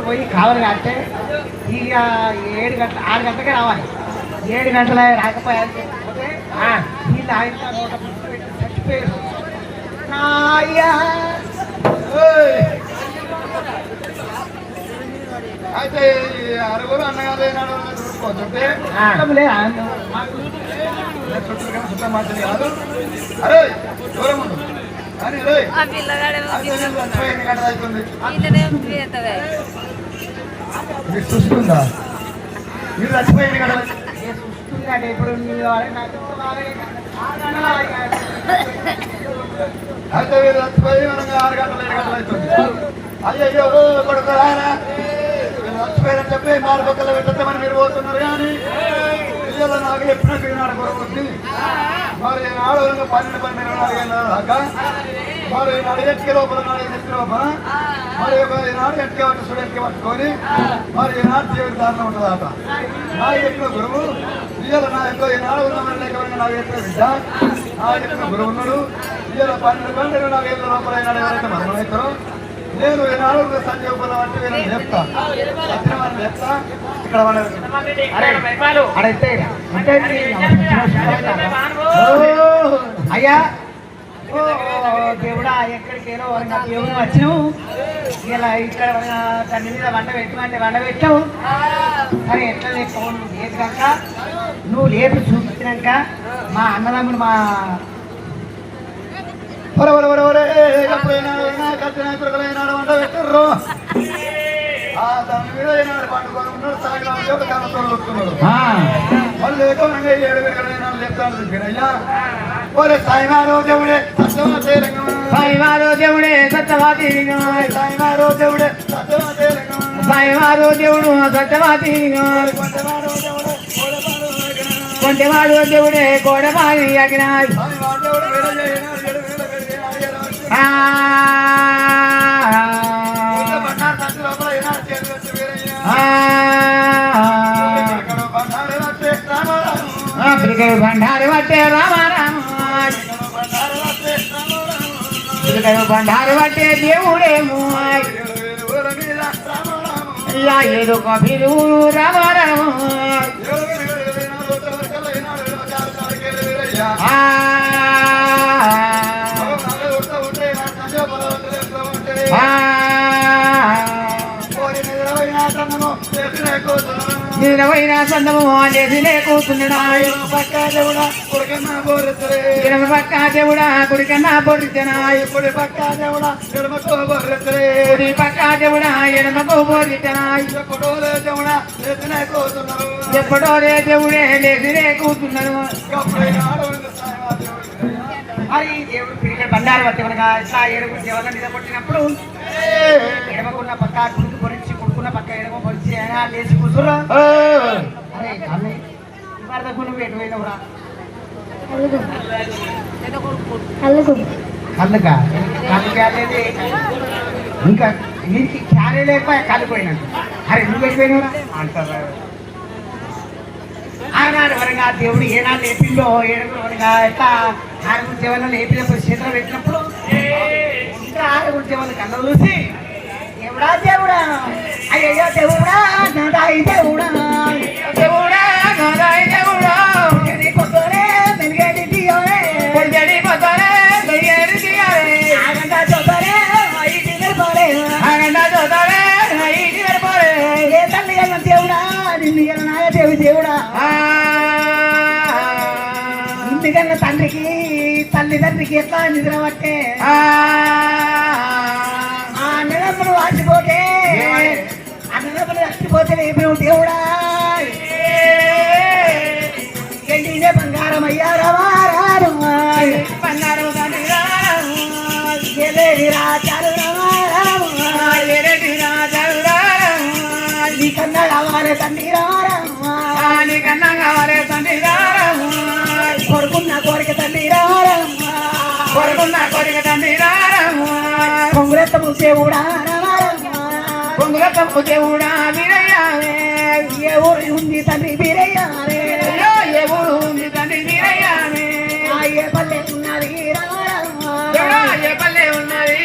పోయి కావాలి అంటే ఇక 7 గంటల 6 గంటలకే రావాలి 7 గంటల రాకపోతే వీళ్ళు ఆయన చచ్చిపోయారు అయితే 6 అన్నగారు ఏనాడు చూసుకోవచ్చుంటే చుట్టూ మంచిది కాదు అరే దూరం ఉండు కానీ ఎన్ని గంటలు అవుతుంది మీకు చూస్తుందా మీరు చచ్చిపోయి ఎన్ని గంటలు చూస్తుందంటే ఇప్పుడు అయితే మీరు చచ్చిపోయి మనకు 6 గంటలు 7 గంటలు అవుతుంది అయ్యో కొడుకురారా చచ్చిపోయారని చెప్పి 4 పక్కల పెట్టమని మీరు పోతున్నారు కానీ పిల్లలు నాకు ఎప్పుడు ఈనాడు కొరకు మరి ఈనాడు 12 దాకా మరి ఈనాడు ఎట్కి లోపల మరి ఈనాడు ఎట్కే పట్టు ఎట్కి పట్టుకొని మరి ఈనాడు జీవిత దారుణం ఉంటుందట నా చెప్పిన గురువు ఇయ్యాల నా ఎంతో ఈనాడు ఉన్నామని నాకు చెప్పిన బిడ్డ నా చెప్పిన గురువు ఉన్నాడు ఇయ్యాల 12 గంటలు నాకు ఏళ్ళ లోపల ఈనాడు ఎవరైతే మరణమవుతారో నేను ఈనాడు సంజయ్ పొలం అంటే వీళ్ళని చెప్తా వచ్చిన వాళ్ళని చెప్తా ఇక్కడ వాళ్ళు అడైతే అంటే అయ్యా ఓ దేవుడా ఎక్కడికేనో దేవుడు వచ్చినావు ఇలా ఇక్కడ దాని మీద వంట పెట్టమంటే వంట పెట్టావు సరే ఎట్లా లేకపోవు నువ్వు లేదు కనుక నువ్వు లేపి చూపించినాక మా అన్నదమ్ముడు మా ఎప్పుడైనా వంట పెట్టర్రు దాని మీద ఏనాడు పండుకొని ఉన్నాడు సాగిన కనతోడు వస్తున్నాడు వాళ్ళు లేకుండా 7 వేల చెప్తాను అయ్యా ఒరే సాయిమారో దేవుడే సత్యవాదే సాయివారో దేవుడే సత్యవాది సాయిమారో దేవుడే సత్యవాదే సాయివారో దేవుడు సత్యవాది కొంచెవాడు దేవుడే కోడవాది అగినాడు బండారు పట్టే రామారామ బండారు పట్టే దేవుడేమో ఏదో కపిలు రామారామ నిలవైన సందము చేసినే కూర్చున్నాడు పక్క దేవుడా కుడికన్నా బొరిచనాయి కుడి పక్క దేవుడా ఎడమకు బొరిచనాయి ఎప్పుడో రే దేవుడే లేచినే కూర్చున్నాడు మరి దేవుడు పిల్లలు బండారు పట్టి కనుక ఇట్లా 7 దేవతలు నిలబొట్టినప్పుడు ఎడమకున్న పక్క కుడుకు పొరిచి కుడుకున్న పక్క ఎడమ పొరిచి అయినా లేచి కూర్చురా అరే అన్నీ ఇవాళ నువ్వు ఎటు పోయినవురా కళ్ళుగా అనేది ఇంకా నీకు క్యారీ లేకపోయా కాలిపోయినట్టు అరే నువ్వు ఎటుపోయినవురా అంటారా ఆనాడు వరంగా దేవుడు ఏనాడు లేపిండో 7 వరంగా ఎట్లా 6 దేవాలను లేపినప్పుడు చేతులు పెట్టినప్పుడు ఇంకా 6 దేవాలు కళ్ళ చూసి దేవుడా దేవుడా అయ్యో దేవుడా నాదాయి దేవుడా దేవుడా నాదాయి దేవుడా కొత్తరే మెరుగేది తీయరే పొడిగడి పొత్తరే మెరుగేది తీయరే ఆగంట చూతరే ఐటి నిలబడే ఏ తల్లి అన్న దేవుడా నిన్ను గల నాయ దేవుడా ఇంటికన్నా తండ్రికి తల్లిదండ్రికి ఎట్లా నిద్ర పట్టే ఆ నిలబడు వాసిపోతే ఆ నిలబడు చచ్చిపోతే లేపినవు దేవుడా ఎండినే బంగారం అయ్యారవా బంగారం నీకన్నా కావాలి తండ్రి నీకన్నా కావాలి తండ్రి కొడుకున్న కోరిక తండ్రి కొడుకున్న కోరిక తండ్రి కొంగురెత్తము దేవుడా పొంగులతము దేవుడా వీరయ్యావే ఏ ఊరు ఉంది తండ్రి వీరయ్యారే ఏ ఊరు ఉంది తండ్రి వీరయ్యావే ఏ పల్లె ఉన్నది ఏ పల్లె ఉన్నది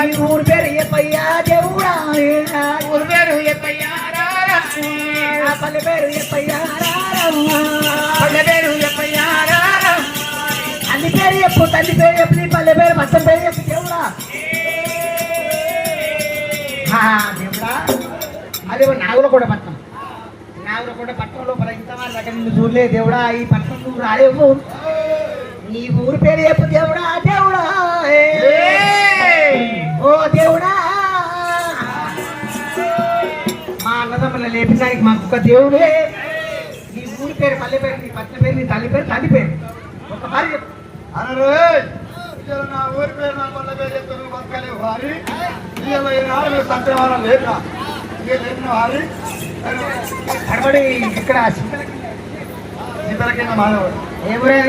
ఈ ఊరు పేరు ఎప్పయ్యా దేవుడా ఊరు పేరు ఎప్పయ్యారా ఆ పల్లె పేరు ఎప్పయ్యా పల్లె పేరు ఎప్పయ్యారా అన్ని పేరు చెప్పు తల్లి పేరు చెప్పు నీ పల్లె పేరు మొత్తం పేరు చెప్పు దేవుడా దేవుడా అదే నాగులగూడ పట్నం నాగులగూడ పట్నం లోపల ఇంతమంది దగ్గర నిన్ను చూడలే దేవుడా ఈ పట్నం నువ్వు రాలేవు నీ ఊరు పేరు చెప్పు దేవుడా దేవుడా ఓ దేవుడా మా అన్నదమ్ముల లేపించడానికి మాకు ఒక దేవుడే నీ ఊరి పేరు పల్లె పేరు నీ పట్ల పేరు నీ తల్లి పేరు తల్లి పేరు ఒక భార్య చెప్పు అనరు నా ఊరి పేరు నా పల్లె పేరు చెప్తాను బతకలేవు వారి ఈనాడు సత్యవారం లేదా లేపిన వారి కడబడి ఇక్కడ ఇతర కింద మాధవుడు ఏమురే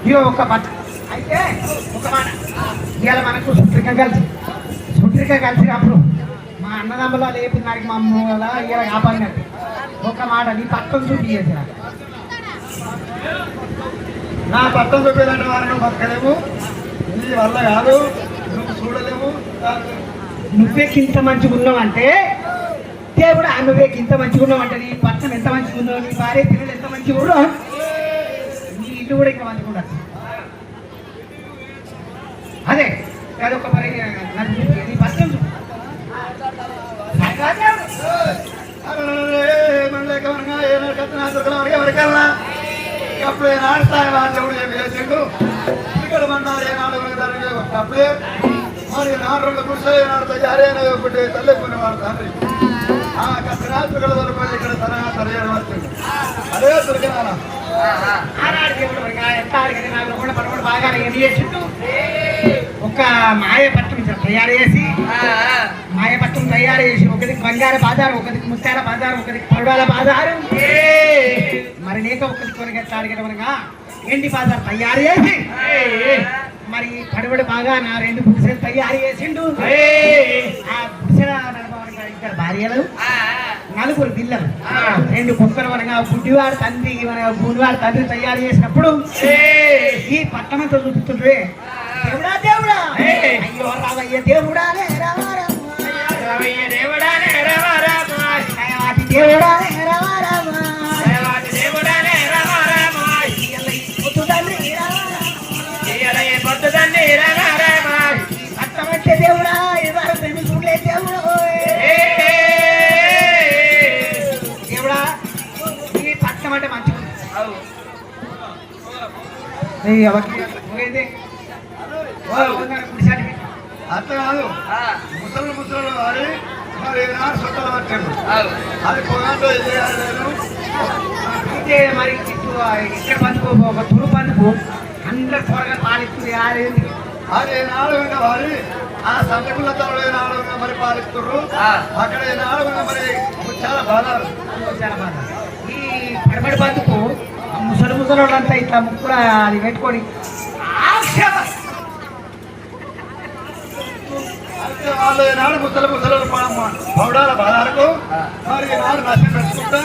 ఇయో ఒక మాట అయితే ఒక మాట ఇవాళ మనకు సుట్రిక కలిసినప్పుడు మా అన్నదమ్ముల లేపి నాకు మా అమ్మ ఇలా కాపాడినట్టు ఒక మాట నీ పక్కన చూపి చేసిన నా పట్టం చూపేదంటే వారిని బతకలేవు నీ వల్ల కాదు, నువ్వు చూడలేము. నువ్వేకింత మంచిగా ఉన్నావు అంటే దేవుడు నువ్వేకింత మంచిగా ఉన్నావు అంటే నీ పట్టణం ఎంత మంచిగా ఉందో, నీ భార్య పిల్లలు ఎంత మంచిగా ఉన్నావు, నీ ఇల్లు కూడా ఇంకా మంచిగా ఉండదు. అదే అదొక పరి నీ పట్టణం చూడు. అప్పుడు ఏనాడు స్థాయి దేవుడు ఏం చేసిండు, ఇక్కడ మన్నారు ఏనాడు అప్పుడే మరి నాడు రెండు పురుషులు ఏనాడు తయారైన ఒకటి తల్లిపోయిన వాడు తండ్రి ఆ కష్టరాత్రుల వరకు ఇక్కడ తరగా తరగడం వచ్చింది. అదే దొరికినా ఆనాడు దేవుడు ఎంత అడిగితే నాకు కూడా పడవడు బాగా ఏం చేసిండు, ఒక మాయపట్నం తయారు చేసి మాయపట్నం తయారు చేసి ఒకదికి బంగారు బాజారు, ఒకదికి ముత్యాల బాజారు, ఒకదికి పరుడాల బాజారు, మరి లేక ఒకరికి కొనగా ఎట్లా అడిగడమనగా ఎండి బాజారు తయారు చేసి మరి పడవడు బాగా నా రెండు గుడిసెలు తయారు చేసిండు. ఆ గుడిసెల నడపడానికి ఇద్దరు భార్యలు, నలుగురు పిల్లలు, రెండు కుక్కలు అనగా గుడ్డివాడు తండ్రి గుడివాడు తండ్రి తయారు చేసినప్పుడు ఈ పట్టణంతో చూపుతుండ్రే దేవుడా దేవుడా అయ్యో రావయ్య దేవుడానే రావయ్య దేవుడానే రావాటి దేవుడానే పట్టమంటే దేవుడా ఇవాళ మేము చూడలే దేవుడు దేవుడా ఈ పట్టణం అంటే మంచిగా అట్లా కాదు, ముసలు వారి మరి ఏనాడు సొంతలు పట్టాడు అది పొగంలో అయితే మరి ఇక్కడ పందుకు ఒక తురు పందుకు అందరు త్వరగా పాలిస్తుంది అది ఏనాడు ఉన్న వారి ఆ సంతకులతో ఏనాడు మరి పాలిస్తున్నారు. అక్కడ ఏనాడు మరి చాలా బాధారు, చాలా బాధ. ఈ పడబడి పందుకు ముసలోళ్ళంతా ఇట్లా ముక్కుల అది పెట్టుకొని అయితే వాళ్ళు ఏనాడు ముసలు పౌడాల బాధాలకు మరి ఏనాడు నష్టం పెట్టుకుంటా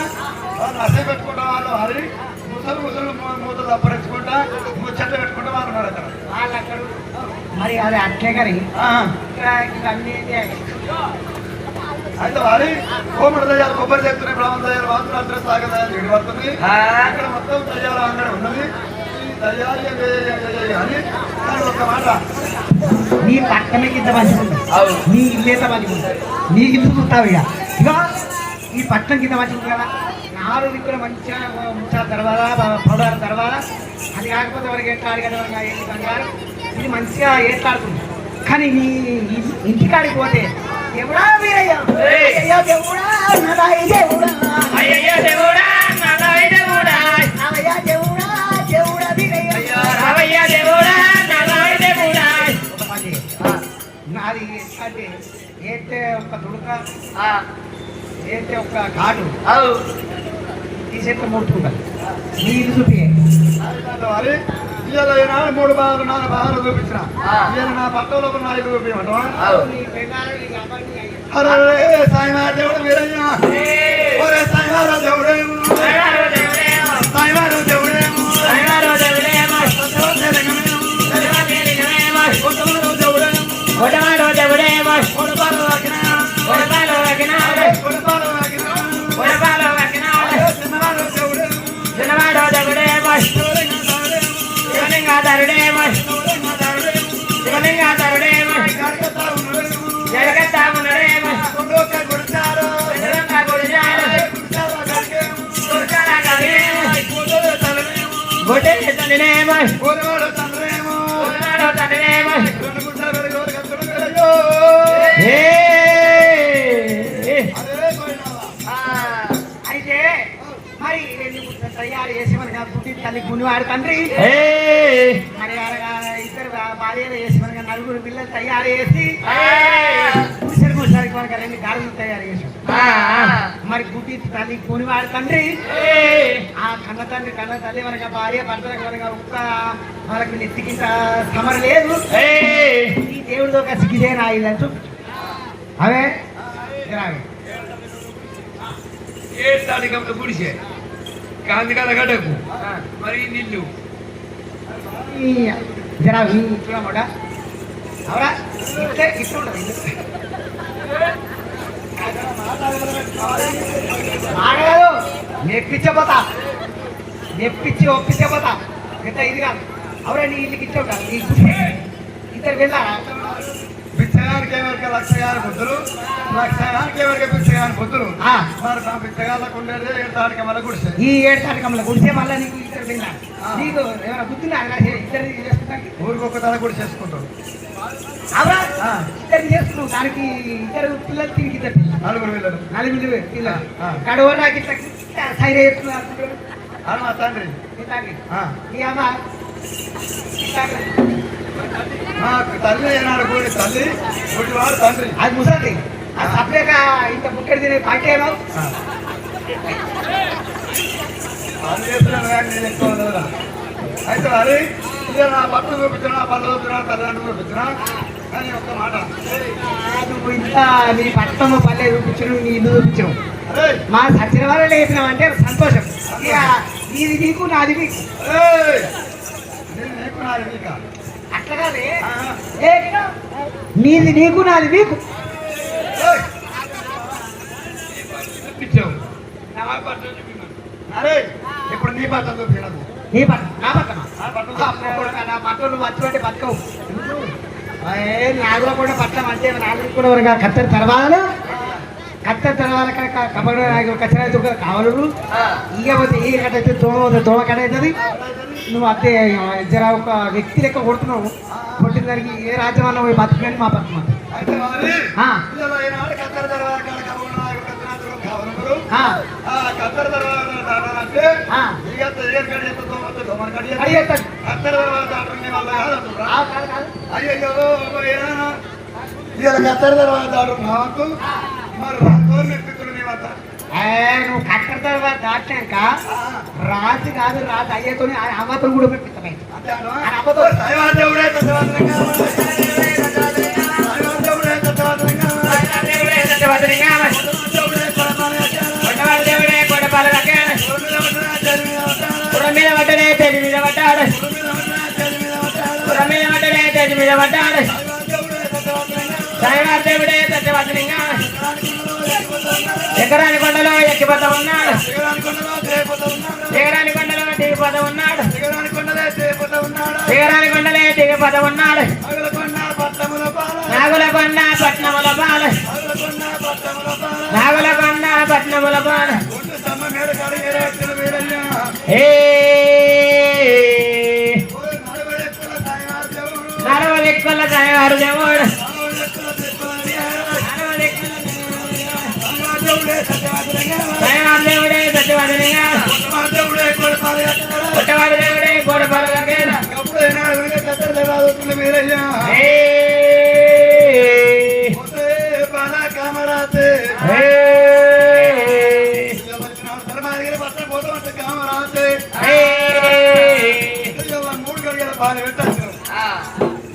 వాళ్ళు నష్టం పెట్టుకుంటా వాళ్ళు మరి ముసలు మూతలు అప్పరించుకుంటా ముచ్చట్లు పెట్టుకుంటా వాళ్ళు ఉన్నారు అక్కడ. వాళ్ళు అక్కడ మరి అది అట్లే కానీ అన్నీ అయితే వారి కోమడి దయ్యాలు కొబ్బరి చెప్తున్నాయి, బ్రాహ్మణ దయ్యాలు వాంతురాత్రి సాగ దయ్యాలు ఏడు పడుతుంది. ఇక్కడ మొత్తం దయ్యాల అంగడి ఉన్నది. ఈ దయ్యాలు అని ఒక మాట, నీ పట్టణమే ఇంత మంచిగా ఉంది, నీ ఇల్లు ఎంత మంచిగా ఉంది, నీ ఇల్లు చూస్తావు ఇక ఇక ఈ పట్టణం కింద మంచిగా ఉంది కదా. నాలుగు ఇక్కడ మంచిగా ముచ్చాల తర్వాత పౌడాల తర్వాత అది కాకపోతే ఎవరికి ఎట్లాడు కదా ఏంటి బంగారు ఇది మంచిగా ఏట్లాడుతుంది. కానీ నీ ఇంటికాడికి పోతే దేవుడా వీరయ్య అయ్యో దేవుడా నదాయి దేవుడా అయ్యయ్యో దేవుడా నదాయి దేవుడా అవయ్య దేవుడా దేవుడా వీరయ్య అవయ్య దేవుడా నదాయి దేవుడా. నాది అంటే ఏతే ఒక దుడక ఏతే ఒక ఘాటు ఈ చెట్లు ముట్టుకుంటారు నీ ఇల్లు చూపి వారి ఇవాళ ఈనాడు 3 బాగా 4 బాగా చూపించిన ఇవాళ నా పట్టలో 4 చూపించమంటావా? అరే సాయివారు దేవుడు వీరయ్య, ఒరే సాయివారు దేవుడేమో, సాయివారు దేవుడేమో, అయితే మరి తయారు చేసి మనకి పుట్టి తల్లి గునివాడు తండ్రి మరి ఇద్దరు భార్యలు చేసి మనకి 4 పిల్లలు తయారు చేసి మనకి 2 గాడులు తయారు చేసి మరి గుడ్డి తల్లి గునివాడు తండ్రి ఆ కన్న తల్లి మనకి భార్య భర్తలకు మనకి ఒక్క వాళ్ళకి నెత్తికింత సమర లేదు. ఈ దేవుడితో కసిగిదే నా ఇల్లు చూపించు అవే గుడిసే కాంతి కల గడ్డకు మరి నిల్లు జరా చూడమాట అవునా ఇట్లా ఉంటుంది మాడగాదు నెప్పించబోతా నెప్పించి ఒప్పించబోతా ఎంత ఇది కాదు అవురా నీ ఇల్లుకి ఇచ్చే ఉంటారు నీ ఇద్దరు వెళ్ళారా బిచ్చగానికి ఎవరికి లక్షగాని బుద్ధులు లక్షగానికి ఎవరికి బిచ్చగాని బుద్ధులు మరి మా బిచ్చగాళ్ళకు ఉండేది 7 తాటికమ్మల గుడిసె ఈ 7 తాటికమ్మల గుడిసే మళ్ళీ నీకు ఇద్దరు వెళ్ళా నీకు ఏమైనా బుద్ధులు ఇద్దరు చేసుకుంటానికి ఊరికొక తల గుడి చేసుకుంటాడు అవురా ఇద్దరు చేసుకున్నావు దానికి ఇద్దరు పిల్లలు తిరిగి ఇద్దరు నలుగురు పిల్లలు పిల్లలు కడువ నాకు ఇట్లా సైడ్ వేసుకున్నారు అని మా తండ్రి ఈ అమ్మ నాకు తల్లి ఏనాడు కూడా తల్లి గుడివాడు తండ్రి అది ముసలి అది సపరేట్గా ఇంత ముక్కడి తినే పాకేనా అది చేస్తున్నాను కానీ నేను ఎక్కువ ఉండదురా. అయితే మరి ఇదే నా బట్టలు చూపించినా పళ్ళు చూపించినా తల్లిదండ్రులు చూపించినా కానీ ఒక్క మాట నువ్వు ఇంత నీ పట్టము పల్లె చూపించను నీ ఇల్లు చూపించను అరే మా సచిన వాళ్ళు లేపినావు అంటే సంతోషం ఇక నీది నీకు నాది నీకు నేను నీకు నాది నీక అట్లా కాదే నీది నీకు నాది నీకు అరే ఇప్పుడు నీ బట్టలు చూపించదు నీ పట్ట నా పట్టమా నా పట్టలు మర్చిపెట్టి బతకవు నాగులో కూడా పట్టం అంటే నాగులు కూడా కత్తెర తర్వాత కత్తెర తర్వాత కబడ్డీ కచ్చరా కావలు ఇకపోతే ఈ కట్ట అయితే దోమ కట్ట అవుతుంది నువ్వు అదే జర ఒక వ్యక్తి లెక్క కొడుతున్నావు కొట్టిన దానికి ఏ రాజ్యం అన్న పోయి బతుకుని మా బతుకు అయితే మరి పిల్లలు ఈనాడు కత్తెర తర్వాత కత్తెర తర్వాత అంటే కత్తెర తర్వాత అయ్యో ఇలా కత్తెర తర్వాత నాకు మరి నెట్టుకుని నువ్వు కట్టెర తర్వాత దాటాక రాజు కాదు రాజు అయ్యతో అమ్మతో కూడా పెట్టిస్తాయి అమ్మతో మీద పట్టడే తెది మీద పట్టాడు మీద పట్టడే తెది మీద పట్టాడు దేవుడే సత్యవచనంగా ఎకరాని కొండలో ఎక్కిపోతా ఉన్నాడు ఎకరాని కొండలో దిగిపోతా ఉన్నాడు ఎకరాని కొండలే దిగిపోతా ఉన్నాడు నాగులకొండ పట్నముల పాలు నాగులకొండ పట్నముల పాలు నరవదిక్కుల తయారు దేవుడు దేవుడే సత్యవాదినిగా పుట్టవాడి దేవుడే కోడపాల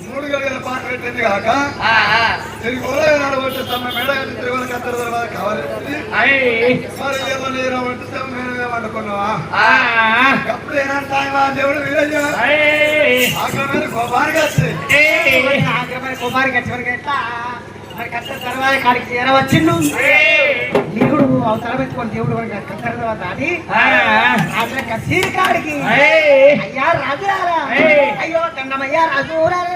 మూడు గడిగల పాట పెట్టింది కాక తిరిగి వచ్చే తమ మేడ తిరుగుల కత్తెర తర్వాత కావాలి మరి ఏమన్నా వంటే మేము వండుకున్నావా అప్పుడు ఏనాడు సాయమా దేవుడు వీరయ్య ఆగ్రహమైన కోపానికి వస్తాయి కుమారికి వచ్చేవరకు ఎట్లా మరి కత్తెర తర్వాత కాడికి చేరవచ్చిండు నీకుడు అవసరం పెట్టుకోండి దేవుడు కత్తెర తర్వాత అని కసీరి కాడికి అయ్యా రాజురారా అయ్యో దండమయ్యా రాజురారా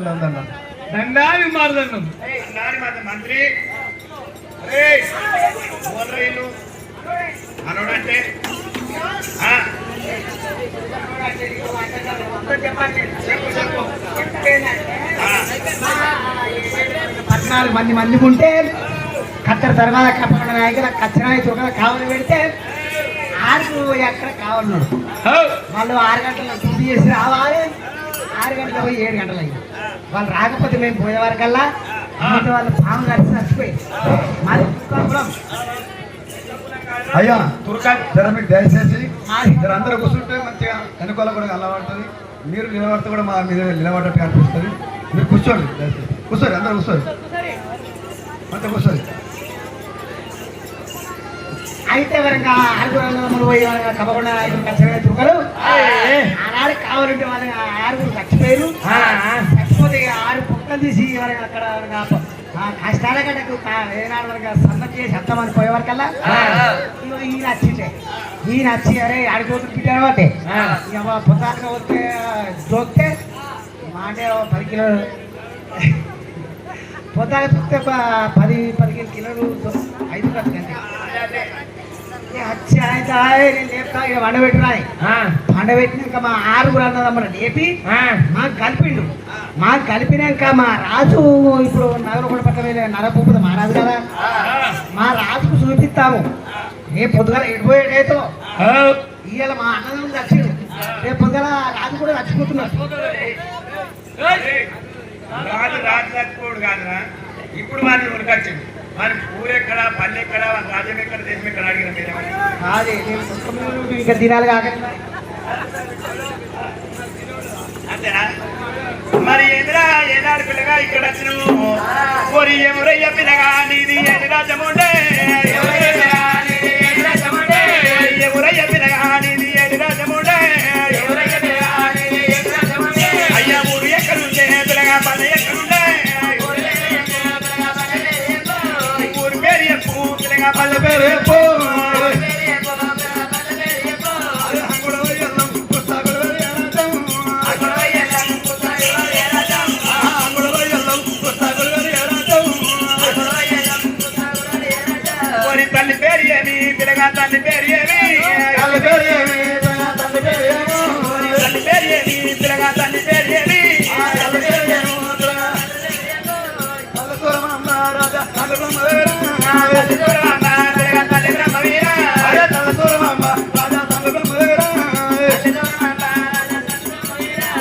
దండాన్ని మారుదన్నం మంత్రి అనోడంటే చెప్పు 14 మంది ఉంటే కత్తెర తర్వాత కప్పకుండా నాయకుల కచ్చరాయి చురకల కావాలి పెడితే 6 ఎక్కడ కావాలన్నాడు. వాళ్ళు 6 గంటల డ్యూటీ చేసి రావాలి. 6 గంటలకు పోయి 7 గంటలు అయ్యింది. వాళ్ళు రాకపోతే మేము పోయేవారికల్లా వాళ్ళు పాము కలిసి చచ్చిపోయి మరి అయ్యా జర మీకు దయచేసి జర అందరూ కూర్చుంటే మంచిగా వెనుకోల కూడా అలవాడుతుంది. మీరు నిలబడితే కూడా మా మీద నిలబడ్డట్టు అనిపిస్తుంది. మీరు కూర్చోండి, దయచేసి కూర్చోండి, అందరూ కూర్చోండి, అంతా కూర్చోండి. అయితే వరంగా 6 పోయి కప్పకుండా 5 కచ్చరాయి చురకలు ఆనాడు కావాలంటే వాళ్ళు 6 చచ్చిపోయారు. చచ్చిపోతే 6 పుక్కలు తీసి అక్కడ కష్టాల గడ్డకు ఏనాడు వరకు సన్నతి చేసి అత్తమని పోయేవారికల్లా ఈయన వచ్చిండే. ఈయన వచ్చి అరే ఆడిపోతుంది పిట్టాడు అంటే ఇక పొద్దాక వస్తే దొక్కితే మాటే 10 కిలోలు పొద్దాక చూస్తే 10-15 కిలోలు 5 కంటే వచ్చి ఆయన లేపుతా ఇక వండబెట్టినాయి. వండబెట్టినాక మా 6 అన్నదమ్మని లేపి మాకు కలిపిండు. మాకు కలిపినాక మా రాజు ఇప్పుడు నగరకొండ పక్క మీద నరపూపుది మా రాజు కదా, మా రాజుకు చూపిస్తాము. రేపు పొద్దుగల ఎడిపోయేటైతే ఇవాళ మా అన్నదమ్ములు చచ్చిండు, రేపు పొద్దుగల రాజు కూడా చచ్చిపోతున్నాడు. రాజు చచ్చిపోడు కాదురా, ఇప్పుడు వాడిని ఉరికొచ్చింది. మరి ఊరెక్కడ పల్లె ఎక్కడ రాజ్యం ఎక్కడ దేశం ఎక్కడ అడిగిన ఇంకా దినాలు కాక అంతేనా? మరి ఎదురా ఏనాడు పిల్లగా ఇక్కడ వచ్చినావు కోరి ఎవరయ్య పిల్లగా నీది ఎది రాజముండే ఎవరయ్య పిల్లగా నీది ఎది రాజముండే అయ్యా ఊరు ఎక్కడుండే పిల్లగా పల్లె ఎక్కడుండే ఊరు పేరు చెప్పు పిల్లగా పల్లె పేరు చెప్పు. తల్లి పేరు ఏమి పిల్లగా తల్లి పేరు ఏమి తల్లి పేరు ఏమి పిల్లగా తల్లి పేరు ఏమి తల్లి బ్రహ్మవీర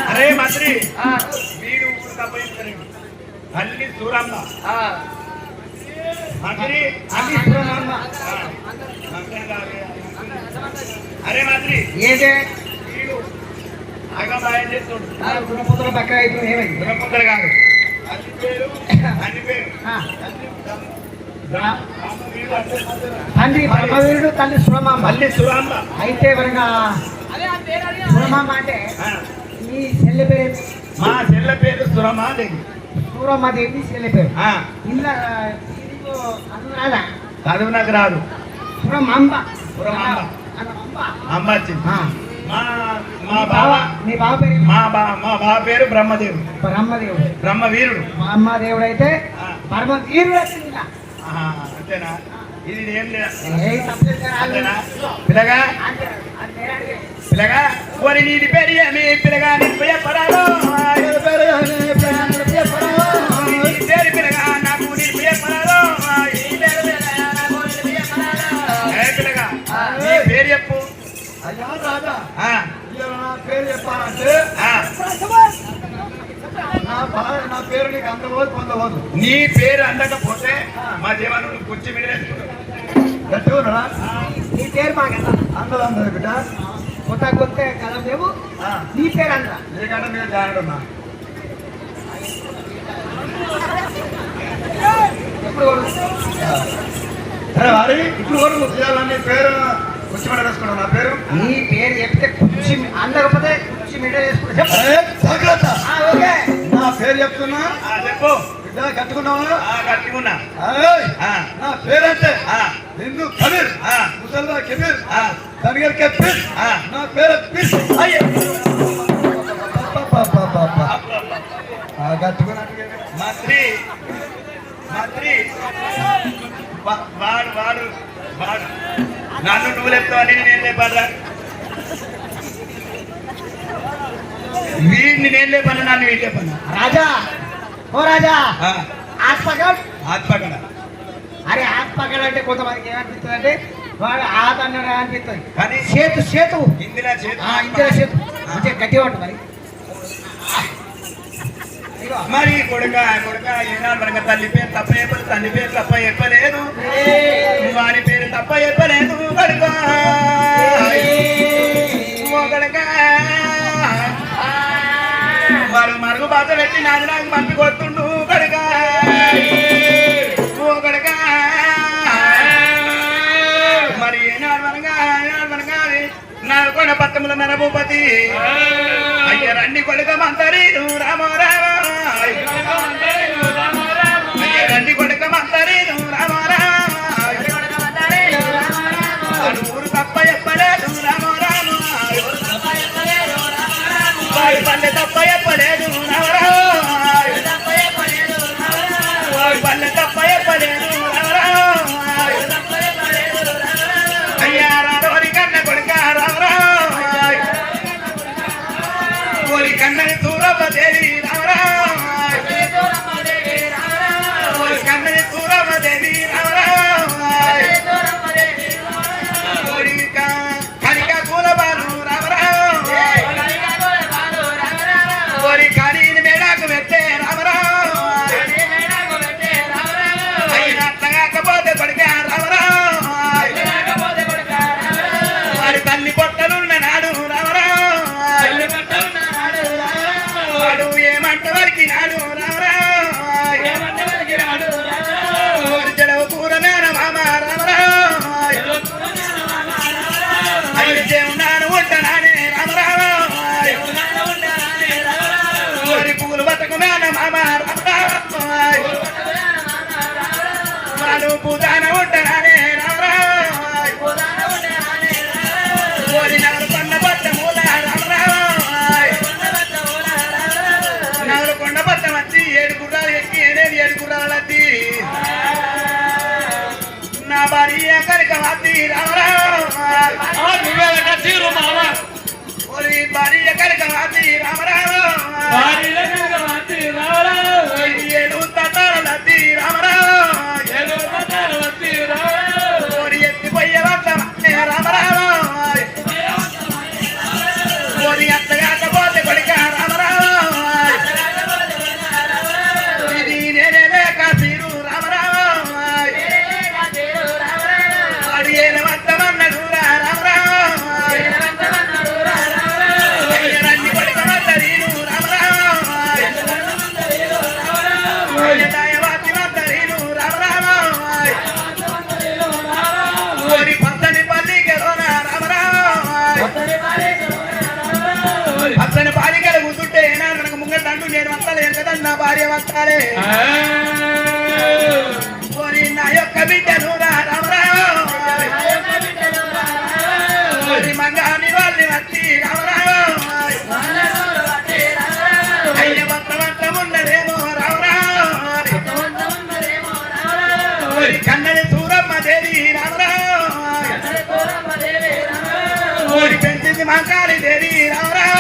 అరే మంత్రి వీడు ఊరు తప్పని తల్లి సూరమ్మ మంత్రి అరే మంత్రి ఏదే వీడు ఆగమాయం చేస్తుండు. గుణపుత్రుల పక్క అయితే ఏమైంది గుణపుత్రులు కాదు అన్ని పేరు తండ్రి పరమవీరుడు, తల్లి సురమాంబ. మళ్ళీ సురమ్మ అయితే వరంగా సురమాంబ అంటే ఈ చెల్లె పేరు మా చెల్లె పేరు సురమాదేవి. సూరమ్మదేవి చెల్లె పేరు ఇలా అనురాదా చదువు నాకు రాదు. సురమాంబ సురమాంబ అమ్మ వచ్చింది. మా బావ మీ బావ పేరు మా బావ పేరు బ్రహ్మదేవుడు. బ్రహ్మదేవుడు బ్రహ్మవీరుడు. బ్రహ్మదేవుడు అయితే పరమవీరుడు వచ్చింది. అంతేనా? ఇది ఏం లేదా అంతేనా పిల్లగా పిల్లగా ఓరి నీది పేరు ఏమి పిల్లగా నిర్భయపడాలో పేరు పిల్లగా నాకు నిర్భయపడాలో పిల్లగా నీ పేరు చెప్పు. అయ్యా రాజా, నా పేరు చెప్పాలంటే నా పేరు నీకు అందబోదు పొందబోదు. నీ పేరు అందకపోతే మా జీవనం కూర్చి మిగిలేసుకుంటాం. గట్టిగా నీ పేరు మాకు అందరూ అందరు బిడ్డ కొత్త కొత్త కదా లేవు. నీ పేరు అందరా నీకంటే మీరు జానడున్నా ఎప్పుడు సరే వారి ఇప్పుడు కూడా చేయాలని పేరు కూర్చోబెట్ట వేసుకున్నావు. నా పేరు నీ పేరు చెప్తే కుర్చీ అందకపోతే కుర్చీ మీద వేసుకుంటా. జాగ్రత్త. ఓకే నా పేరు చెప్తున్నా, చెప్పు. బిడ్డ కట్టుకున్నావా? కట్టుకున్నా. నా పేరంటే హిందూ కబీర్, ముసల్లా కబీర్, ధనిగర్ కబీర్. నా పేరు పీర్. గట్టుకున్నట్టుగా మంత్రి మంత్రి వాడు వాడు వాడు నన్ను నువ్వు లేపుతావు అని నేను లేపారా వీడిని నేను లేపను నన్ను వీడు లేపను రాజా ఓ రాజా ఆత్ పకడ్ ఆత్మకడ అరే ఆత్ పకడ్ అంటే కొంతమందికి ఏమనిపిస్తుంది అంటే వాడు ఆత్ అన్నాడు అనిపిస్తుంది కానీ సేతు సేతు ఇందిరా చేతి ఇందిరా సేతు మంచిగా గట్టిగా ఉంటుంది మరి ఇదిగో. మరి కొడుక కొడుక ఏనాడు మనక తల్లి పేరు తప్ప చెప్పలేదు తండ్రి పేరు తప్ప చెప్పలేదు వారి పేరు తప్ప చెప్పలేదు కొడుక ఓ కొడుక వారు మరుగు బాధ పెట్టి నాది నాకు పంపి కొడుతుండు కొడుక ఓ కొడుక మరి ఏనాడు మనగా నాకు కొన పత్తముల నరభూపతి అయ్య రండి కొడుక మంతరి రామ రామ అయ్య రండి కొడుక మంతరి రామ రామ ఊరు తప్ప చెప్పలేదు రామ రామ వాడి పల్లె తప్ప చెప్పలేదు రామ రామ వాడి పల్లె తప్ప చెప్పలేదు రామ రామ అయ్యా రాధవరి కన్న కొడుక రామ రామ ఓరి కన్నని తూరమ్మ దేవి రామ రామ ఓరి కన్నని తూరమ్మ దేవి రామ రామ ఓరి కనిక కూలబాలు రామ రామ ఓరి కనీని మేడాకు పెట్టే రామ రామ అయినా అట్లగాకపోతే కొడుక రామ రామ వారి తల్లి పొట్టలున్న నాడు రామ రామ వాడు ఏమంట వరకు నాడు రామ రామ ఓరి జడవ కూర మేన మామ రామ రామ అయితే ఉన్నాను ఉంటానే రామ రామ ఓరి పూలు బతకు మేన మామ రామ రామ వాడు పూజాన ఉంటానే రామ రామ ఓరి నాలు కొన్న బట్ట మూల రామ రామ నాలు కొండ బట్ట వచ్చి 7 గుర్రాలు ఎక్కి 7 గుర్రాలు అద్ది నా భార్య కనుక వద్ది రామ రామ ఓరి భార్య కనుక వద్ది రామ రామ 7 తటాలు అద్ది రామ రామ ఓరి ఎత్తిపోయే వద్ద రామ రామ ఓరి అత్తగాకపోతే కొడుక రామ రామ ఇది నేనే లేక తీరు రామ రామ వాడు ఏల వద్దమన్నాడు రామ రామ రండి కొడుక వద్దరీను రామ రామ దయవాతి వద్దరీను రామ రామ ఓరి పచ్చని పల్లికెలోన రామ రామ పచ్చని పాలికలు కూతుంటే ఏనాడు మనకు ముంగట అంటూ నేను వస్తాలేను కదా నా భార్య వస్తాలే ఓరి నా యొక్క బిడ్డను రామ రామ ఓరి మంగాని వాళ్ళని వచ్చి రామ రామ అయ్య వంతమంతమున్నదేమో రామ రామ ఓరి కన్నడి సూరమ్మ దేవి రామ రామ ఓరి పెంచింది మంకాళి దేవి రామ రామ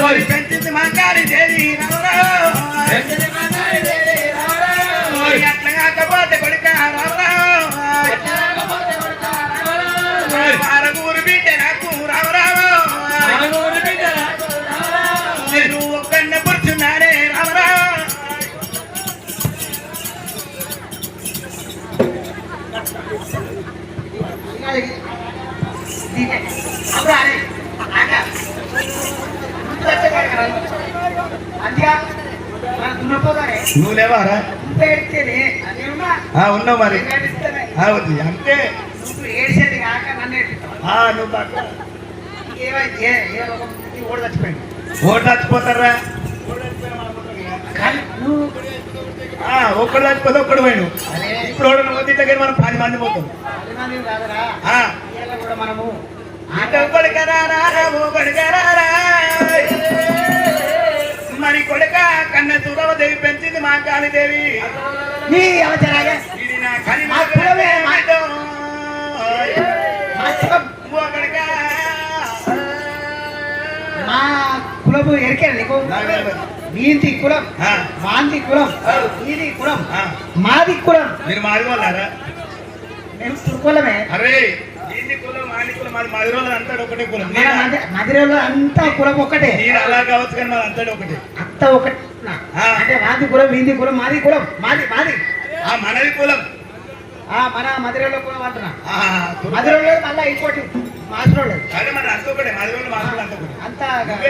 ఓరి పెంచింది మంకాళి దేవి రామ రామ ఓరి అట్లా కాకపోతే కొడుక రామ రామ ఆరుగురు బిడ్డ నాకు రామ రామ నేను ఒక్కన్న కూర్చున్నానే రామ రామ నువ్వు లేవారా ఉన్నావు మరి అంతే ఏడ్చేది కాక నన్ను ఏడిపిస్తావా? నువ్వు పక్క ఓడి చచ్చిపోయింది ఓటు చచ్చిపోతారా కానీ నువ్వు ఒక్కడు చచ్చిపోతే ఒక్కడు పోయిను అదే ఇప్పుడు నువ్వు దగ్గర మనం 10 మంది పోతాం అభిమానులు కాదురా ఇలా కూడా మనము ఆట కొడుకరారా ఓ కొడుకరారా పట్టమచ్చి మా కాళీదేవి నీ అవసరాగా ఇది నా కని మా కులమే మా కులం. ఒకడిగా మా కులము ఎరికే నీకు నీది కులం మాది కులం నీది కులం మాది కులం. మీరు మాది వాళ్ళారా? మేము కులమే. అరే ఏంది కులం మాది కులం మాది మది రోజులు అంతా ఒకటే కులం. మదిరేలో అంతా కులం ఒక్కటే. నేను అలా కావచ్చు కానీ మాది అంతా ఒకటే. అంతా ఒకటి అంటే మాది కులం నీది కులం మాది కులం మాది మాది మనది కులం. మన మదిరేలో కులం అంటున్నా. మదిరేలో మళ్ళీ ఇంకోటి మాదిరోళ్ళు అదే మరి అంత ఒకటే మది రోజులు మాది అంత ఒకటే. అంతా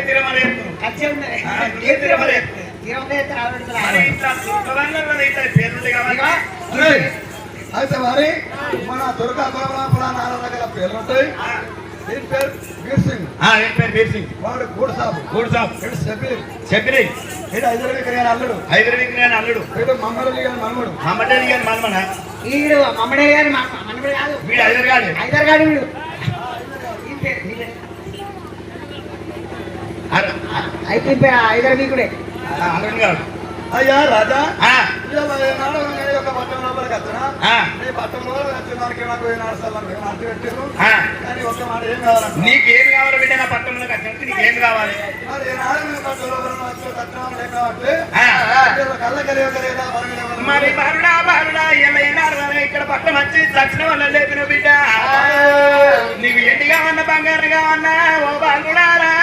తిరమలే ఖర్చే ఉన్నాయి. తిరమలే అయితే మరి మన దుర్గా గోపుల నాలుగు రకాల పేర్లు ఉంటాయి. దీని పేరు వీర్ సింగ్, వీర్ సింగ్, వాడు గూడ్ సాబ్, వీడు షబీర్, వీడు హైదరాబాద్ గారి అల్లుడు, అల్లుడు, వీడు మమ్మడలి గారి మనముడు, మమ్మడేలి గారి మనమన, వీడు మమ్మడే గారి మనమడే కాదు, వీడు హైదరాబాద్ వీడు అయితే హైదరాబాద్ అల్లుడు గారు. అయ్యా రాజా నాడు యొక్క పట్టణం లోపలికి వచ్చినా నీ పట్టణంలో వచ్చినానికి నాకు అర్థం పెట్టారు. కానీ ఒక్క మాట ఏం కావాలంటే నీకేమి కావాలి బిడ్డ? నా పట్టణంలోకి వచ్చినట్టు నీకేమి కావాలి? మరి నాడు పట్టణంలో కట్నం ఏం కాబట్టి కళ్ళ కలియకలేదా మరి బారుడా బారుడా ఏమైనా ఇక్కడ పట్టణం వచ్చి దక్షిణ వల్ల లేపిన బిడ్డ నీకు ఎండిగా ఉన్న బంగారుగా ఉన్నా ఓ బాగుడారా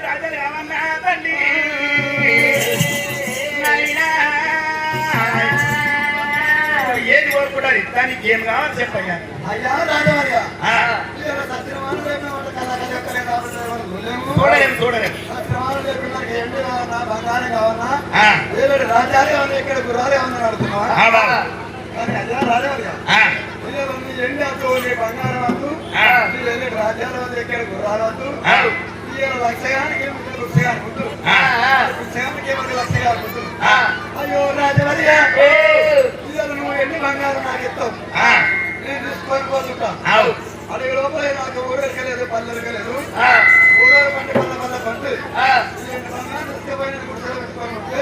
రాజులు కావన్నా తల్లి ఏది కోరుకుంటారు దానికి ఏం కావాలి చెప్పయ్యా. అయ్యా రాజవర్య చూడలేము బంగారం కావన్నా రాజాలే ఉంది ఇక్కడ గుర్రాలే ఉందని అడుగుతున్నా. కానీ అయ్యా రాజవర్య ఎండి వద్దు నీ బంగారం వద్దు రాజ్యాలు వద్దు ఇక్కడ గుర్రాలు వద్దు లక్షగానికి వృక్షగానికి వద్దు వృక్షగానికి ఏమన్నా లక్షగానికి వద్దు. అయ్యో రాజవర్య నువ్వు ఎన్ని బంగారం నాకు ఇస్తావు నేను తీసుకొని పోతుంటా. అడిగి లోపల నాకు ఊరెక్కలేదు పల్లెరకలేదు ఊరూరు పండి పల్ల పల్ల పండు బంగారం తీసుకుపోయిన గుడిసెలు పెట్టుకొని ఉంటే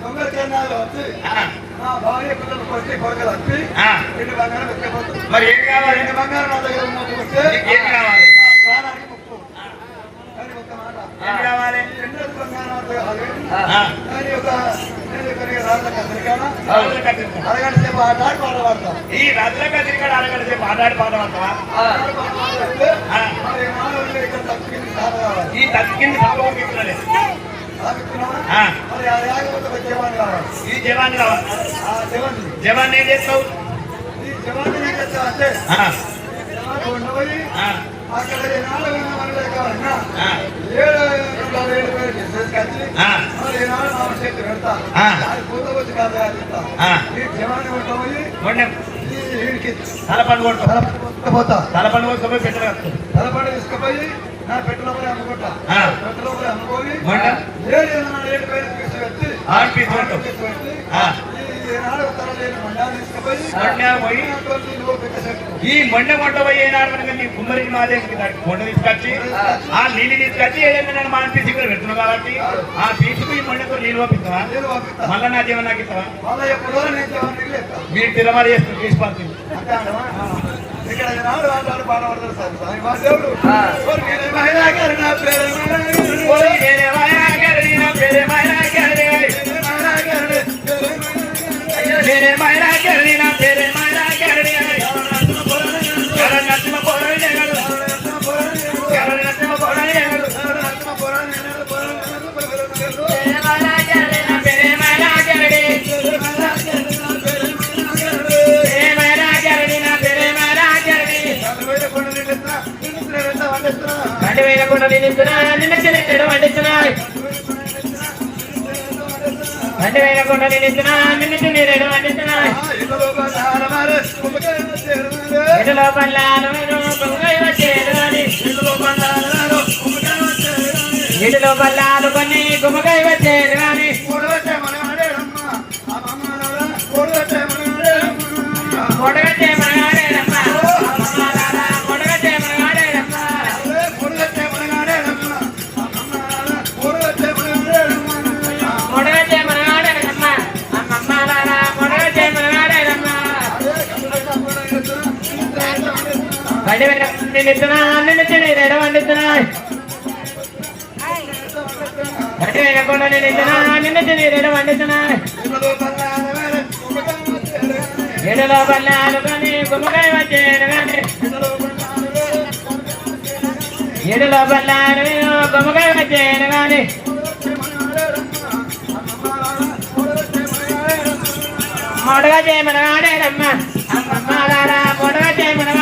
దొంగల కేంద్రాలు వచ్చి నా భార్య పిల్లలు కొట్టి కొరకలు వచ్చి ఎన్ని బంగారం ఎక్కిపోతుంది. మరి ఏం కావాలి? ఎన్ని బంగారం నా దగ్గర ఉన్నట్టు ఏం కావాలి? ప్రాణానికి ముక్కు. కానీ ఒక్క మాట ఏం కావాలి? ఎన్ని బంగారం కానీ ఒక అరగంట సేపు ఆటాడి పాట పాడతాం. ఈ రాజుల కదిరికాడ అరగంట సేపు ఆటాడి పాట పడతావా? ఇక్కడ తగ్గింది సాధ కావాలి. ఈ తగ్గింది సాగుతున్నాలే మరి అది ఆగిపోతే జవాన్ కావాలి. ఈ జవాన్ కావాలి. జవాన్ ఏం చేస్తావు? ఈ జవాన్ ఏం చేస్తావు అంటే జవాన్ ఉండబోయి అక్కడ 4 మంది కావాలన్నా 7 పేరు చేసుకొచ్చి మరి 4 చేతి పెడతా అది పూత వచ్చి కాదు ఈ జవాన్ ఉండబోయి వీడికి తలపండు పోతా తలపండు కొట్టుకుపోయి పెట్టలేదు. తలపండు తీసుకుపోయి నా పెట్టులోపలి అమ్ముకుంటా. పెట్టులోపలి అమ్ముకొని 7 పేరు తీసుకొచ్చి ఈ మొండ మొండ పోయినాడు నీ కుమ్మరి మాదే కొండ తీసుకొచ్చి ఆ నీళ్ళు తీసుకొచ్చి ఏదైనా నన్ను మా పీసి ఇక్కడ పెడుతున్నావు కాబట్టి ఆ పీసుకు ఈ మొండతో నీళ్ళు పంపిస్తావా? మళ్ళా నా జీవన నాకు ఇస్తావా? మీరు తిరమాలి చేస్తారు తీసుకొచ్చి ఇక్కడ పాడబడతారు సార్ దేవుడు నీటిలో బల్లాలు కొన్ని గుమ్మకాయ వచ్చేది కానీ కొడగట్టే మనగాడేనమ్మా కొడగట్టే మనగాడేనమ్మా బండి మీద నిన్నుతున్నా నిన్ను తినేరేడు వండుతున్నా బండి మీద కొండ నిన్నుతున్నా నిన్ను తినేరేడు వండుతున్నా ఏడులో బల్లాలు కానీ గుమ్మకాయ వచ్చేను కానీ ఏడులో బల్లాలు గుమ్మకాయ వచ్చేను కానీ మొడగా చేయమనగాడేనమ్మ అమ్మమ్మ మొడగా చేయమన